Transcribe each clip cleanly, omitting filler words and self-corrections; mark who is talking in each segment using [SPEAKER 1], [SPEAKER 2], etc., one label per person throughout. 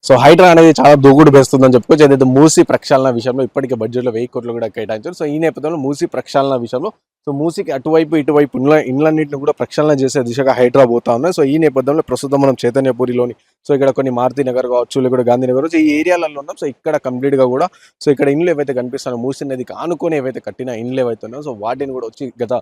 [SPEAKER 1] So Hydraa అనేది చాలా దూకుడు వేస్తుందని చెప్పుకోవచ్చు. ఏదైతే మూసీ ప్రక్షాళన విషయంలో ఇప్పటికే బడ్జెట్లో 1000 కోట్లు కూడా కేటాయించారు. సో ఈ నేపథ్యంలో మూసీ ప్రక్షాళన విషయంలో సో మూసీకి అటువైపు ఇటువైపు ఇండ్లన్నింటిని కూడా ప్రక్షాళన చేసే దిశగా హైడ్రా పోతా ఉన్నాయి. సో ఈ నేపథ్యంలో ప్రస్తుతం మనం చైతన్యపురిలోని సో ఇక్కడ కొన్ని మారుతి నగర్ కావచ్చు, లేకపోతే గాంధీనగర్ కావచ్చు, ఈ ఏరియాలలో ఉన్నాం. సో ఇక్కడ కంప్లీట్గా కూడా సో ఇక్కడ ఇండ్లు ఏవైతే కనిపిస్తున్నాయో మూసీ నదికి ఆనుకొని ఏవైతే కట్టిన ఇండ్లు ఏవైతే ఉన్నాయో సో వాటిని కూడా వచ్చి గత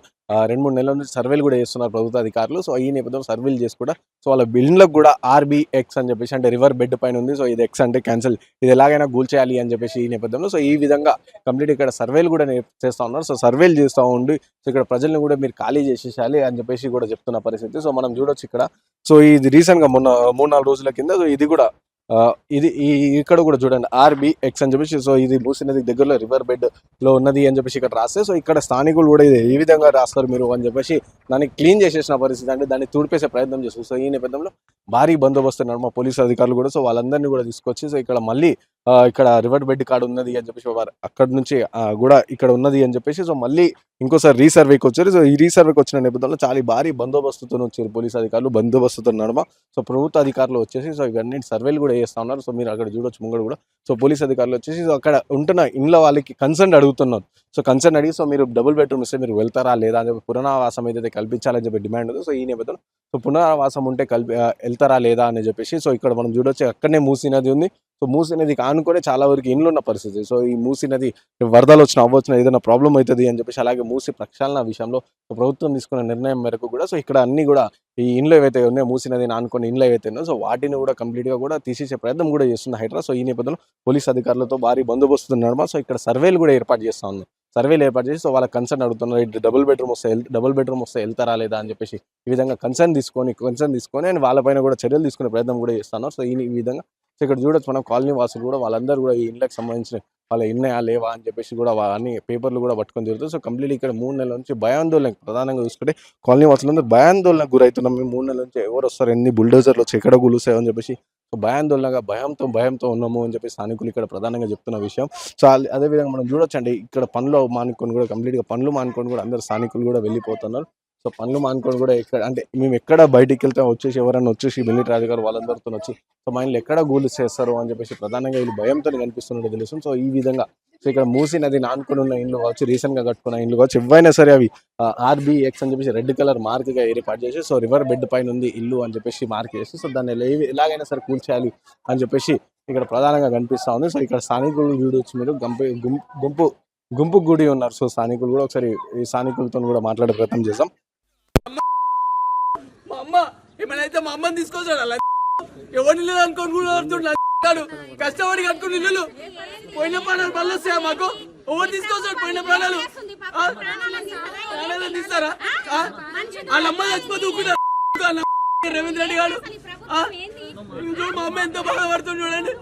[SPEAKER 1] 2-3 నెలల నుంచి సర్వేలు కూడా చేస్తున్నారు ప్రభుత్వ అధికారులు. సో ఈ నేపథ్యంలో సర్వేలు చేసి కూడా సో వాళ్ళ బిల్డింగ్లకు కూడా RBX అని చెప్పేసి, అంటే రివర్ బెడ్ పైన ఉంది. సో ఇది X అంటే క్యాన్సిల్, ఇది ఎలాగైనా కూల్చేయాలి అని చెప్పేసి ఈ నేపథ్యంలో సో ఈ విధంగా కంప్లీట్ ఇక్కడ సర్వేలు కూడా చేస్తూ ఉన్నారు. సో సర్వేలు చేస్తూ ఉండి సో ఇక్కడ ప్రజల్ని కూడా మీరు ఖాళీ చేసేసాలి అని చెప్పేసి కూడా చెప్తున్న పరిస్థితి. సో మనం చూడొచ్చు ఇక్కడ. సో ఇది రీసెంట్గా మొన్న 3-4 రోజుల కింద సో ఇది కూడా ఇది ఇక్కడ కూడా చూడండి RBX అని చెప్పేసి. సో ఇది మూసీ నదికి దగ్గరలో రివర్ బెడ్ లో ఉన్నది అని చెప్పేసి ఇక్కడ రాస్తే సో ఇక్కడ స్థానికులు కూడా ఇది ఏ విధంగా రాస్తారు మీరు అని చెప్పేసి దాన్ని క్లీన్ చేసేసిన పరిస్థితి, అంటే దాన్ని తుడిపేసే ప్రయత్నం చేస్తారు. సో ఈ నేపథ్యంలో భారీ బందోబస్తు నడుమ పోలీసు అధికారులు కూడా సో వాళ్ళందరినీ కూడా తీసుకొచ్చి సో ఇక్కడ మళ్ళీ ఇక్కడ రివర్ బెడ్ కాడ ఉన్నది అని చెప్పేసి అక్కడ నుంచి కూడా ఇక్కడ ఉన్నది అని చెప్పేసి సో మళ్ళీ ఇంకోసారి రీసర్వేకి వచ్చారు. సో ఈ రీసర్వేకి వచ్చిన నేపథ్యంలో చాలా భారీ బందోబస్తుతో వచ్చారు పోలీసు అధికారులు, బందోబస్తుతో నడుమ సో ప్రభుత్వ అధికారులు వచ్చేసి సో ఇవన్నీ సర్వేలు కూడా చేస్తూ ఉన్నారు. సో మీరు అక్కడ చూడొచ్చు ముంగడు కూడా సో పోలీసు అధికారులు వచ్చేసి సో అక్కడ ఉంటున్న ఇండ్ల వాళ్ళకి కన్సర్న్ అడుగుతున్నారు. సో కన్సర్న్ అడిగి సో మీరు డబుల్ బెడ్రూమ్ ఇస్తే మీరు వెళ్తారా లేదా అని చెప్పి పునరావాసం ఏదైతే కల్పించాలని చెప్పి డిమాండ్ ఉంది. సో ఈ నేపథ్యంలో సో పునరావాసం ఉంటే వెళ్తారా లేదా అని చెప్పేసి సో ఇక్కడ మనం చూడొచ్చు అక్కడనే మూసీ నది ఉంది. సో మూసీ నదికి ఆనుకొని చాలా వరకు ఇండ్లు ఉన్న పరిస్థితి. సో ఈ మూసీ నది వరదలు వచ్చిన ఏదైనా ప్రాబ్లం అవుతుంది అని చెప్పేసి, అలాగే మూసీ ప్రక్షాళన విషయంలో ప్రభుత్వం తీసుకున్న నిర్ణయం మేరకు కూడా సో ఇక్కడ అన్ని కూడా ఈ ఇండ్లు ఏవైతే ఉన్నాయో మూసీ నదిని ఆనుకొని ఇండ్లు ఏవైతే ఉన్నాయో సో వాటిని కూడా కంప్లీట్గా కూడా తీసేసే ప్రయత్నం కూడా చేస్తుంది హైడ్రా. సో ఈ నేపథ్యంలో పోలీస్ అధికారులతో భారీ బందోబస్తు నడమ సో ఇక్కడ సర్వేలు కూడా ఏర్పాటు చేస్తూ ఉంది. సర్వేలు ఏర్పాటు చేసి సో వాళ్ళ కన్సర్న్ అడుగుతున్నారు, ఇటు డబుల్ బెడ్రూమ్ వస్తే వెళ్తారా లేదా అని చెప్పేసి ఈ విధంగా కన్సర్న్ తీసుకొని అండ్ వాళ్ళపైన కూడా చర్యలు తీసుకునే ప్రయత్నం కూడా చేస్తున్నారు. సో ఈ విధంగా సో ఇక్కడ చూడొచ్చు మనం కాలనీ వాసులు కూడా వాళ్ళందరూ కూడా ఈ ఇండ్లకు సంబంధించిన వాళ్ళ ఇన్నాయా లేవా అని చెప్పేసి కూడా అన్ని పేపర్లు కూడా పట్టుకొని తిరుగుతారు. సో కంప్లీట్ ఇక్కడ 3 నెలల నుంచి భయాందోళన, ప్రధానంగా చూసుకుంటే కాలనీ వాసులందరూ భయాందోళనకు గురవుతున్నాం. మేము 3 నెలల నుంచి ఎవరు వస్తారు, ఎన్ని బుల్డోజర్లు వచ్చి ఎక్కడ కూలుస్తాయో అని చెప్పేసి సో భయాందోళనగా భయంతో ఉన్నాము అని చెప్పి స్థానికులు ఇక్కడ ప్రధానంగా చెప్తున్న విషయం. సో అదేవిధంగా మనం చూడొచ్చండి ఇక్కడ పనులు మానుకొని కూడా కంప్లీట్గా పనులు మానుకొని కూడా అందరు స్థానికులు కూడా వెళ్ళిపోతున్నారు. సో పనులు మానుకొని కూడా ఎక్కడ అంటే మేము ఎక్కడ బయటికి వెళ్తే వచ్చేసి ఎవరైనా వచ్చేసి మిలిటరీ అధికారులు వాళ్ళందరితో వచ్చి సో మా ఇంట్లో ఎక్కడ గూలు చేస్తారు అని చెప్పేసి ప్రధానంగా వీళ్ళు భయంతో కనిపిస్తున్నట్టు తెలుసు. సో ఈ విధంగా సో ఇక్కడ మూసీ నది ఆనుకొని ఉన్న ఇండ్లు కావచ్చు, రీసెంట్గా కట్టుకున్న ఇండ్లు కావచ్చు, ఎవరైనా సరే అవి RBX అని చెప్పేసి రెడ్ కలర్ మార్క్గా ఏర్పాటు చేసి సో రివర్ బెడ్ పైన ఉంది ఇల్లు అని చెప్పేసి మార్క్ చేసి సో దాన్ని ఎలాగైనా సరే కూల్చేయాలి అని చెప్పేసి ఇక్కడ ప్రధానంగా కనిపిస్తూ ఉంది. సో ఇక్కడ స్థానికులు చూడవచ్చు మీరు గుంపు గుడి ఉన్నారు. సో స్థానికులు కూడా ఒకసారి ఈ స్థానికులతో కూడా మాట్లాడే ప్రయత్నం చేద్దాం.
[SPEAKER 2] ఏమైనా మా అమ్మని తీసుకొచ్చాడు అలా ఎవరిని లేదు అనుకోని కూడా కష్టపడి కట్టుకుని ఇల్లు పోయిన ప్రాణాలు పనులు వస్తాయా మాకు? ఎవరు తీసుకొచ్చాడు పోయిన ప్రాణాలు? తీస్తారా? వాళ్ళ అమ్మ చచ్చిపోతూ రేవంత్ రెడ్డి గారు మా అమ్మ ఎంతో బాధపడుతుంది చూడండి.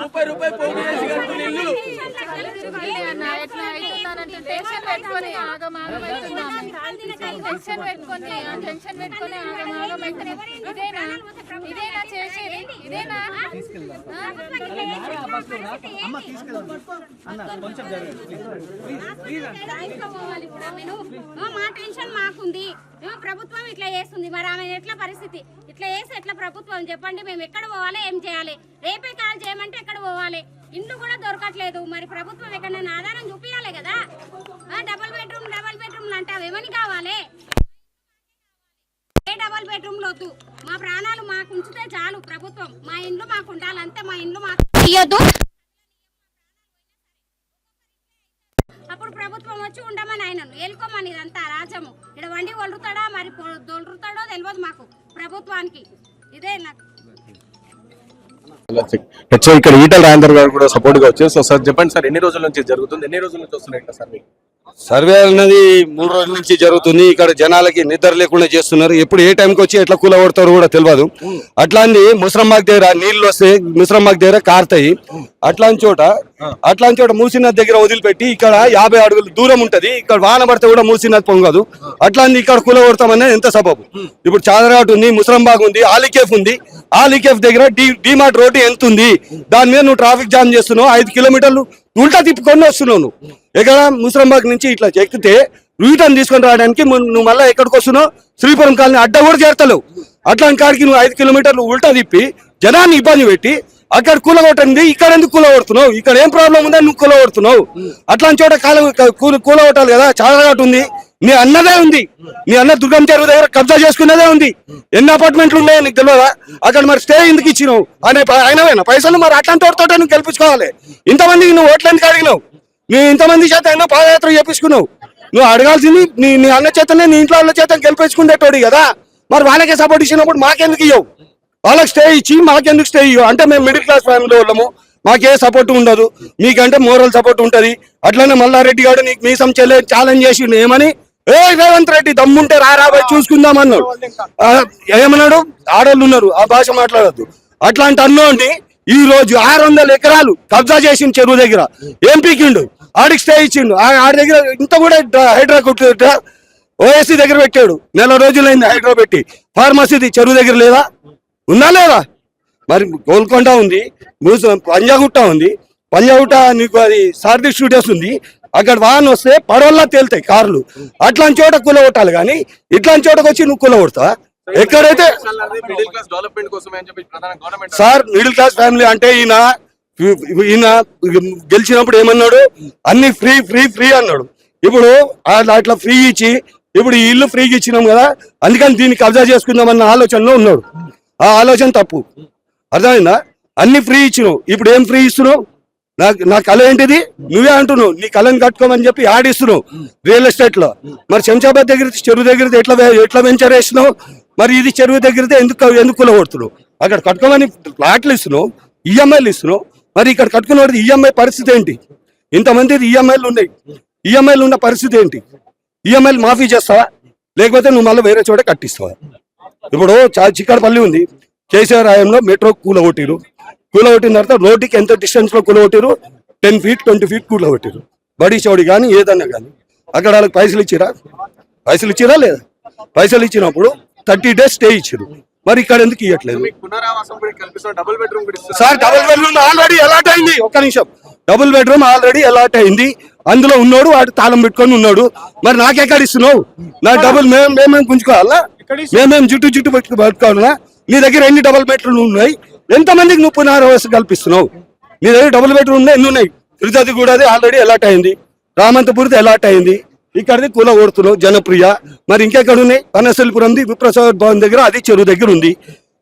[SPEAKER 2] 30 రూపాయలు పోగు చేసి కట్టుకుని ఇల్లు
[SPEAKER 3] మా టెన్షన్ మాకుంది. ప్రభుత్వం ఇట్లా చేస్తుంది, మరి ఆమె ఎట్లా పరిస్థితి ఇట్లా చేసి ఎట్లా ప్రభుత్వం చెప్పండి. మేము ఎక్కడ పోవాలి, ఏం చేయాలి? రేపే కాల్ చేయమంటే ఎక్కడ పోవాలి? ఇండ్లు కూడా దొరకట్లేదు. మరి ప్రభుత్వం ఎక్కడైనా ఆధారం చూపించాలి కదా. డబల్ బెడ్రూమ్లు అంటావు, ఏమని కావాలి? ఏ డబల్ బెడ్రూమ్లు వద్దు, మా ప్రాణాలు మాకు ఉంచితే చాలు ప్రభుత్వం. మా ఇండ్లు మాకు ఉండాలంటే మా ఇండ్లు మాకు ఇయ్యొద్దు. అప్పుడు ప్రభుత్వం వచ్చి ఉండమని ఆయనను ఏలుకోమని ఇదంతా రాజ్యము. ఇక్కడ వండి వలురుతాడా మరి దొలురుతాడో తెలియదు మాకు ప్రభుత్వానికి. ఇదే నాకు
[SPEAKER 1] ఇక్కడ ఈటల రాజేందర్ గారు కూడా సపోర్ట్ గా వచ్చారు. సో సార్ చెప్పండి సార్, ఎన్ని రోజుల నుంచి జరుగుతుంది, ఎన్ని రోజుల నుంచి వస్తున్నాయి ఇట్లా సర్వే?
[SPEAKER 4] సర్వే అన్నది 3 రోజుల నుంచి జరుగుతుంది. ఇక్కడ జనాలకి నిద్ర లేకుండా చేస్తున్నారు. ఎప్పుడు ఏ టైంకి వచ్చి ఎట్లా కూలగొడతారో కూడా తెలియదు. అట్లాంటి ముసరమ్మాకి దగ్గర నీళ్లు వస్తే ముసరమ్మాకి దగ్గర కారుతాయి. అట్లాంటి చోట మూసీ నది దగ్గర వదిలిపెట్టి ఇక్కడ 50 అడుగులు దూరం ఉంటది. ఇక్కడ వాన పడితే కూడా మూసీ నది పొంగదు. అట్లాంటి ఇక్కడ కూలగొడతామనేది ఎంత సబబు? ఇప్పుడు చాదరాట్ ఉంది, ముసరంబాగ్ ఉంది, ఆలికేఫ్ ఉంది. ఆలికేఫ్ దగ్గర డిమార్ట్ రోడ్డు ఎంత ఉంది? దాని మీద నువ్వు ట్రాఫిక్ జామ్ చేస్తున్నావు. 5 కిలోమీటర్లు ఉల్టా తిప్పుకొని వస్తున్నావు నువ్వు. ఎక్కడ ముసరంబాగ్ నుంచి ఇట్లా ఎక్కితే యూటర్న్ తీసుకొని రావడానికి నువ్వు మళ్ళీ ఎక్కడికి వస్తున్నావు, శ్రీపురం కాలనీ అడ్డ కూడా చేరతలేవు. అట్లాంటి కాడికి నువ్వు 5 కిలోమీటర్లు ఉల్టా తిప్పి జనాన్ని ఇబ్బంది పెట్టి అక్కడ కూలగొట్టండి, ఇక్కడ ఎందుకు కూలగొడుతున్నావు? ఇక్కడ ఏం ప్రాబ్లం ఉందని నువ్వు కూలగొడుతున్నావు? అట్లాంటి చోట కూలగొట్టాలి కదా. చాలాఘాట్ ఉంది, నీ అన్నదే ఉంది, నీ అన్న దుర్గం చెరువు దగ్గర కబ్జా చేసుకున్నదే ఉంది. ఎన్ని అపార్ట్మెంట్లు ఉన్నాయో నీకు తెలియదా? అక్కడ మరి స్టే ఎందుకు ఇచ్చినావు అనే అయినా పైసలు మరి అట్లాంటి వాటితో నువ్వు గెలిపించుకోవాలి. ఇంతమందికి నువ్వు ఓట్లు ఎందుకు అడిగినావు? నువ్వు ఇంతమంది చేత ఎన్నో పాదయాత్ర చేపించుకున్నావు. నువ్వు అడగాల్సింది నీ అన్న చేతనే, నీ ఇంట్లో వాళ్ళ చేత గెలిపించుకునేటోడి కదా. మరి వాళ్ళకే సపోర్ట్ ఇచ్చినప్పుడు మాకెందుకు ఇవ్వవు? వాళ్ళకి స్టే ఇచ్చి మాకెందుకు స్టే ఇవ్వవు? అంటే మేము మిడిల్ క్లాస్ ఫ్యామిలీ వాళ్ళము, మాకే సపోర్ట్ ఉండదు, మీకంటే మోరల్ సపోర్ట్ ఉంటది. అట్లనే మల్లారెడ్డి గారు నీకు మీసం ఛాలెంజ్ చేసి ఏమని, ఏ రేవంత్ రెడ్డి దమ్ముంటే రారాబాయ్ చూసుకుందాం అన్నాడు. ఏమన్నాడు? ఆడోళ్ళు ఉన్నారు, ఆ భాష మాట్లాడద్దు. అట్లాంటి అన్నోండి ఈ రోజు 600 ఎకరాలు కబ్జా చేసిన చెరువు దగ్గర ఏం పీకిండు? ఆడికి స్టే ఇచ్చిండు. ఆడి దగ్గర ఇంత కూడా హైడ్రా కొట్టు ఓఎస్సీ దగ్గర పెట్టాడు. 4 రోజులైంది హైడ్రా పెట్టి. ఫార్మసీది చెరువు దగ్గర లేదా? ఉందా లేదా? మరి గోల్కొండ ఉంది, పంజాగుట్ట ఉంది. పంజాగుట్ట నీకు అది సారథి స్టూడియోస్ ఉంది. అక్కడ వాహనం వస్తే పడవల్లా తేలుతాయి కార్లు. అట్లాంటి చోట కూలగొట్టాలి కానీ ఇట్లాంటి చోటకు వచ్చి నువ్వు కూలగొడతా? ఎక్కడైతే సార్ మిడిల్ క్లాస్ ఫ్యామిలీ అంటే ఈయన గెలిచినప్పుడు ఏమన్నాడు? అన్ని ఫ్రీ ఫ్రీ ఫ్రీ అన్నాడు. ఇప్పుడు అట్లా ఫ్రీ ఇచ్చి ఇప్పుడు ఈ ఇల్లు ఫ్రీగా ఇచ్చినాం కదా, అందుకని దీన్ని కబ్జా చేసుకుందామన్న ఆలోచనలో ఉన్నాడు. ఆ ఆలోచన తప్పు. అర్థమైందా? అన్ని ఫ్రీ ఇచ్చినావు, ఇప్పుడు ఏం ఫ్రీ ఇస్తున్నావు? నా కళ ఏంటిది? నువ్వే అంటున్నావు నీ కళను కట్టుకోమని చెప్పి ఆడిస్తున్నావు రియల్ ఎస్టేట్ లో. మరి శంషాబాద్ దగ్గర చెరువు దగ్గర ఎట్లా వెంచర్ వేసినావు? మరి ఇది చెరువు దగ్గరతే ఎందుకు కూలగొడుతున్నావు? అక్కడ కట్టుకోమని ప్లాట్లు ఇస్తున్నావు, ఈఎంఐలు ఇస్తున్నావు. మరి ఇక్కడ కట్టుకున్న ఈఎంఐ పరిస్థితి ఏంటి? ఇంతమంది ఈఎంఐలు ఉన్నాయి, ఈఎంఐలు ఉన్న పరిస్థితి ఏంటి? ఈఎంఐలు మాఫీ చేస్తావా లేకపోతే నువ్వు మళ్ళీ వేరే చోట కట్టిస్తావా? ఇప్పుడు చిక్కడపల్లి ఉంది, కేసీఆర్ హయాంలో మెట్రో కూలగొట్టిరు. కూలగొట్టిన తర్వాత రోడ్డుకి ఎంత డిస్టెన్స్ లో కూలగొట్టిరు? 10 feet 20 feet కూలగొట్టిరు. బడి చౌడి కానీ ఏదన్నా కానీ. అక్కడ వాళ్ళకి పైసలు ఇచ్చిరా లేదా? పైసలు ఇచ్చినప్పుడు 30 days స్టే ఇచ్చారు. మరి ఇక్కడ ఎందుకు ఇవ్వట్లేదు sir? Double bedroom already allot అయింది. ఒక్క నిమిషం, డబుల్ బెడ్రూమ్ ఆల్రెడీ అలాట్ అయింది. అందులో ఉన్నాడు, వాడు తాళం పెట్టుకొని ఉన్నాడు. మరి నాకెక్కడ ఇస్తున్నావు? నా డబుల్ మేమేం గుంజుకోవాలా? మేమేం జుట్టు పట్టుకోవాలా? నీ దగ్గర ఎన్ని డబుల్ బెడ్రూమ్లు ఉన్నాయి? ఎంతమందికి నువ్వు పునరావాసం కల్పిస్తున్నావు? నీ దగ్గర డబుల్ బెడ్రూమ్ ఉన్నాయి, ఎన్ని ఉన్నాయి? తిరుపతి కూడా ఆల్రెడీ అలాట్ అయింది, రామంతపూర్ది అలాట్ అయింది. ఇక్కడిది కూలగొడుతున్నావు జనప్రియ. మరి ఇంకెక్కడ ఉన్నాయి? పనసల్పురంది విప్రసాద్ భవన్ దగ్గర, అది చెరువు దగ్గర ఉంది.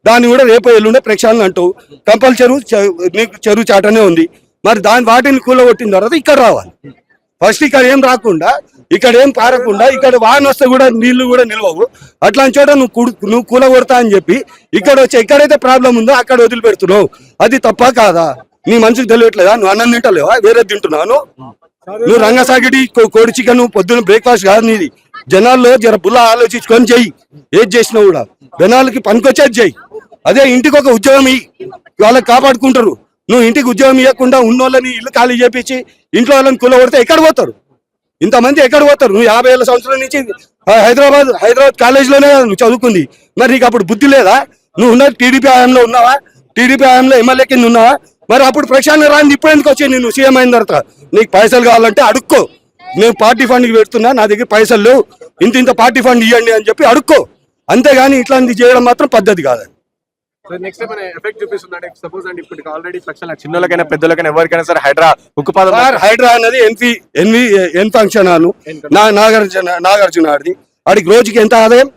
[SPEAKER 4] దాన్ని కూడా రేపు ఎల్లుండే ప్రక్షాళన అంటావు. కంపల్ చెరువు చాటనే ఉంది. మరి వాటిని కూలగొట్టిన తర్వాత ఇక్కడ రావాలి. ఫస్ట్ ఇక్కడ ఏం రాకుండా, ఇక్కడ ఏం పారకుండా, ఇక్కడ వాహనం వస్తే కూడా నీళ్లు కూడా నిలవవు. అట్లాంటి చోట నువ్వు కూలగొడతా అని చెప్పి ఇక్కడ వచ్చి ఎక్కడైతే ప్రాబ్లం ఉందో అక్కడ వదిలిపెడుతున్నావు. అది తప్ప కాదా? నీ మనసుకు తెలియట్లేదా? నువ్వు అన్నం తింటలేవా? వేరే తింటున్నాను? నువ్వు రంగసాగిడి కోడి చికెన్ పొద్దున్న బ్రేక్ఫాస్ట్ కాదు నీది. జనాల్లో జర బుల్ల ఆలోచించుకొని చెయ్యి. ఏది చేసినా కూడా జనాలకి పనికొచ్చేది చెయ్యి. అదే ఇంటికి ఒక ఉద్యోగం వాళ్ళకి కాపాడుకుంటారు. నువ్వు ఇంటికి ఉద్యోగం ఇవ్వకుండా ఉన్నోళ్ళని ఇల్లు ఖాళీ చేపించి ఇంట్లో వాళ్ళని కూలగొడితే ఎక్కడ పోతారు? ఇంతమంది ఎక్కడ పోతారు? నువ్వు 50 ఏళ్ళ సంవత్సరాల నుంచి హైదరాబాద్ కాలేజీలోనే నువ్వు చదువుకుంది. మరి నీకు అప్పుడు బుద్ధి లేదా? నువ్వు ఉన్న టీడీపీ హయాంలో ఉన్నావా? టీడీపీ హయాంలో ఎమ్మెల్యే కింద ఉన్నావా? మరి అప్పుడు ప్రశాంత్ రాంది ఇప్పుడు ఎందుకు వచ్చి నేను సీఎం అయిన తర్వాత? నీకు పైసలు కావాలంటే అడుక్కో. నేను పార్టీ ఫండ్కి పెడుతున్నా, నా దగ్గర పైసలు లేవు, ఇంత పార్టీ ఫండ్ ఇవ్వండి అని చెప్పి అడుక్కో. అంతేగాని ఇట్లాంటి చేయడం మాత్రం పద్ధతి కాదు.
[SPEAKER 1] చిన్నోళ్ళకైనా పెద్దలకైనా ఎవరికైనా సరే
[SPEAKER 4] హైడ్రా అనేది ఎన్ ఫంక్షన్ హాల్ నాగార్జున ఆడిది. వాడికి రోజుకి ఎంత ఆదాయం?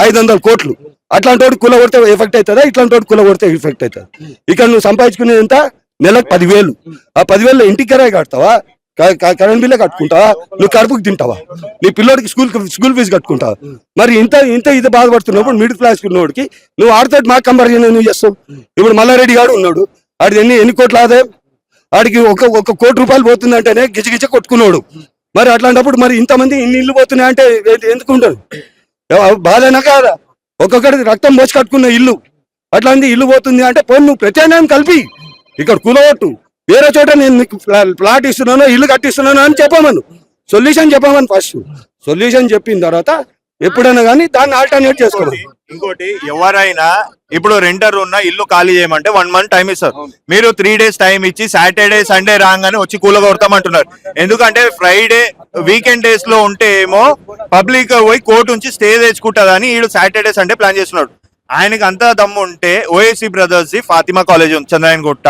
[SPEAKER 4] 500 కోట్లు. అట్లాంటి వాడు కూల కొడితే ఎఫెక్ట్ అవుతుందా? ఇట్లాంటి వాడు కూల కొడితే ఎఫెక్ట్ అవుతుంది. ఇక్కడ నువ్వు సంపాదించుకునేది ఎంత? నెలకు 10,000. ఆ 10,000 ఇంటికి కిరాయి కడతావా? కరెంట్ బిల్లే కట్టుకుంటావా? నువ్వు కడుపుకి తింటావా? నీ పిల్లోడికి స్కూల్ ఫీజు కట్టుకుంటావా? మరి ఇంత ఇది బాధపడుతున్నప్పుడు మిడిల్ క్లాస్ ఉన్నోడికి నువ్వు ఆడితో మాకు కంపారిజన్ నువ్వు చేస్తావు. ఇప్పుడు మల్లారెడ్డి గారు ఉన్నాడు, ఆడిది ఎన్ని కోట్ల ఆదాయం? ఆడికి ఒక కోటి రూపాయలు పోతుందంటేనే గిజగిజ కొట్టుకున్నాడు. మరి అట్లాంటప్పుడు మరి ఇంతమంది ఇన్ని ఇల్లు పోతున్నాయి అంటే ఎందుకు ఉండదు? బాధైనా కాదా? ఒక్కొక్కడికి రక్తం పోసి కట్టుకున్న ఇల్లు, అట్లాంటి ఇల్లు పోతుంది అంటే పోయి నువ్వు ప్రత్యామ్నాయం కలిపి ఇక్కడ కూలగొట్టు. వేరే చోట నేను నీకు ప్లాట్ ఇస్తున్నాను, ఇల్లు కట్టిస్తున్నాను అని చెప్పమను. సొల్యూషన్ చెప్పమని ఫస్ట్. సొల్యూషన్ చెప్పిన తర్వాత ఎప్పుడైనా కానీ దాన్ని ఆల్టర్నేట్ చేసుకోవడం.
[SPEAKER 5] ఇంకోటి ఎవరైనా ఇప్పుడు రెంటర్ ఉన్న ఇల్లు ఖాళీ చేయమంటే 1 month టైం ఇస్తారు. మీరు 3 days టైం ఇచ్చి సాటర్డే సండే రాగానే వచ్చి కూలగొడతామంటున్నారు. ఎందుకంటే ఫ్రైడే వీకెండ్ డేస్ లో ఉంటే ఏమో పబ్లిక్ పోయి కోర్టు నుంచి స్టే తెచ్చుకుంటుందని వీడు సాటర్డే సండే ప్లాన్ చేస్తున్నాడు. ఆయనకి అంతా దమ్ము ఉంటే ఓఎస్సీ బ్రదర్స్ ఫాతిమా కాలేజ్ ఉంది, చంద్రాయన్ గుట్ట,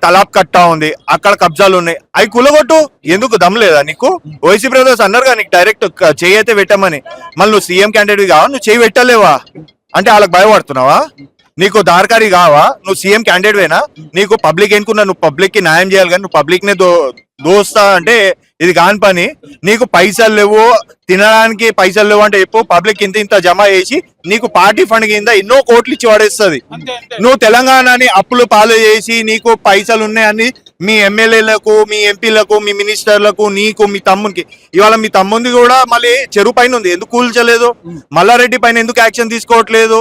[SPEAKER 5] తలాబ్ కట్టా ఉంది, అక్కడ కబ్జాలు ఉన్నాయి, అవి కూలగొట్టు. ఎందుకు దమ్ లేదా నీకు? ఓఎస్సీ బ్రదర్స్ అన్నారు కదా నీకు డైరెక్ట్ చెయ్యి అయితే పెట్టమని. మళ్ళీ నువ్వు సీఎం క్యాండిడేట్ కావా, నువ్వు చెయ్యి పెట్టలేవా అంటే వాళ్ళకి భయపడుతున్నావా? నీకు దారకారి కావా? నువ్వు సీఎం క్యాండిడేట్ వేనా? నీకు పబ్లిక్ ఎన్నుకున్నా, నువ్వు పబ్లిక్ కి న్యాయం చేయాలి కానీ నువ్వు పబ్లిక్ నే దోస్తా అంటే ఇది కాని పని. నీకు పైసలు లేవు, తినడానికి పైసలు లేవు అంటే చెప్పు, పబ్లిక్ ఇంత జమ చేసి నీకు పార్టీ ఫండ్ కింద ఎన్నో కోట్లు ఇచ్చి పడేస్తుంది. నువ్వు తెలంగాణని అప్పులు పాలు చేసి నీకు పైసలు ఉన్నాయని మీ ఎమ్మెల్యేలకు, మీ ఎంపీలకు, మీ మినిస్టర్లకు, నీకు, మీ తమ్మునికి, ఇవాళ మీ తమ్ముంది కూడా మళ్ళీ చెరువు పైన ఉంది, ఎందుకు కూల్చలేదు? మల్లారెడ్డి పైన ఎందుకు యాక్షన్ తీసుకోవట్లేదు?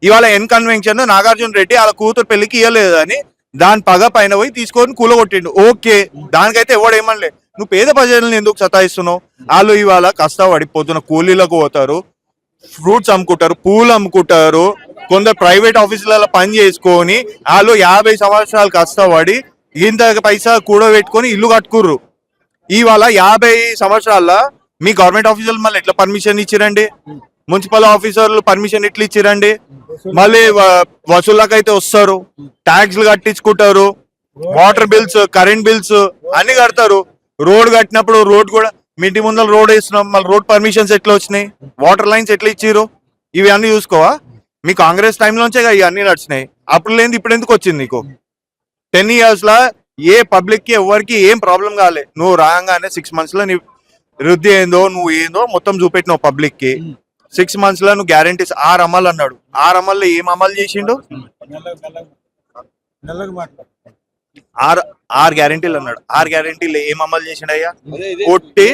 [SPEAKER 5] ఇవాళ ఎన్ కన్వెన్షన్ నాగార్జున రెడ్డి వాళ్ళ కూతురు పెళ్లికి ఇవ్వలేదు అని దాని పగ పైన పోయి తీసుకొని కూలగొట్టిండు. ఓకే, దానికైతే ఎవడేమనలే. నువ్వు పేద ప్రజలను ఎందుకు సతాయిస్తున్నావు? వాళ్ళు ఇవాళ కష్టపడిపోతున్న కూలీలకు పోతారు, ఫ్రూట్స్ అమ్ముకుంటారు, పూలు అమ్ముకుంటారు, కొందరు ప్రైవేట్ ఆఫీసులలో పని చేసుకొని వాళ్ళు 50 సంవత్సరాలు కష్టపడి ఇంత పైసా కూడబెట్టుకొని ఇల్లు కట్టుకుర్రు. ఇవాళ 50 సంవత్సరాల మీ గవర్నమెంట్ ఆఫీసర్లు మళ్ళీ ఎట్లా పర్మిషన్ ఇచ్చిరండి? మున్సిపల్ ఆఫీసర్లు పర్మిషన్ ఎట్లా ఇచ్చిరండి? మళ్ళీ వసూళ్ళకైతే వస్తారు, ట్యాక్స్లు కట్టించుకుంటారు, వాటర్ బిల్స్, కరెంట్ బిల్స్ అన్ని కడతారు. రోడ్ కట్టినప్పుడు రోడ్ కూడా మీ ఇంటి ముందర రోడ్ వేస్తున్నాం, మళ్ళీ రోడ్ పర్మిషన్స్ ఎట్లా వచ్చినాయి? వాటర్ లైన్స్ ఎట్లా ఇచ్చిర్రు? ఇవి అన్ని చూసుకోవా? మీ కాంగ్రెస్ టైంలోంచే ఇవన్నీ నడిచినాయి. అప్పుడు లేని ఇప్పుడు ఎందుకు వచ్చింది నీకు? 10 years లా ఏ పబ్లిక్ కి ఎవరికి ఏం ప్రాబ్లం కాలే. నువ్వు రాగానే 6 months లో నీ వృద్ధి ఏందో నువ్వు ఏందో మొత్తం చూపెట్టినావు పబ్లిక్ కి. 6 months లో నువ్వు గ్యారంటీస్ 6 అమలు అన్నాడు. 6 అమల్లో ఏం అమలు చేసిండు? 6 గ్యారంటీలు అన్నాడు. 6 గ్యారంటీలు ఏం అమలు చేసిండయ్యా? కొట్టి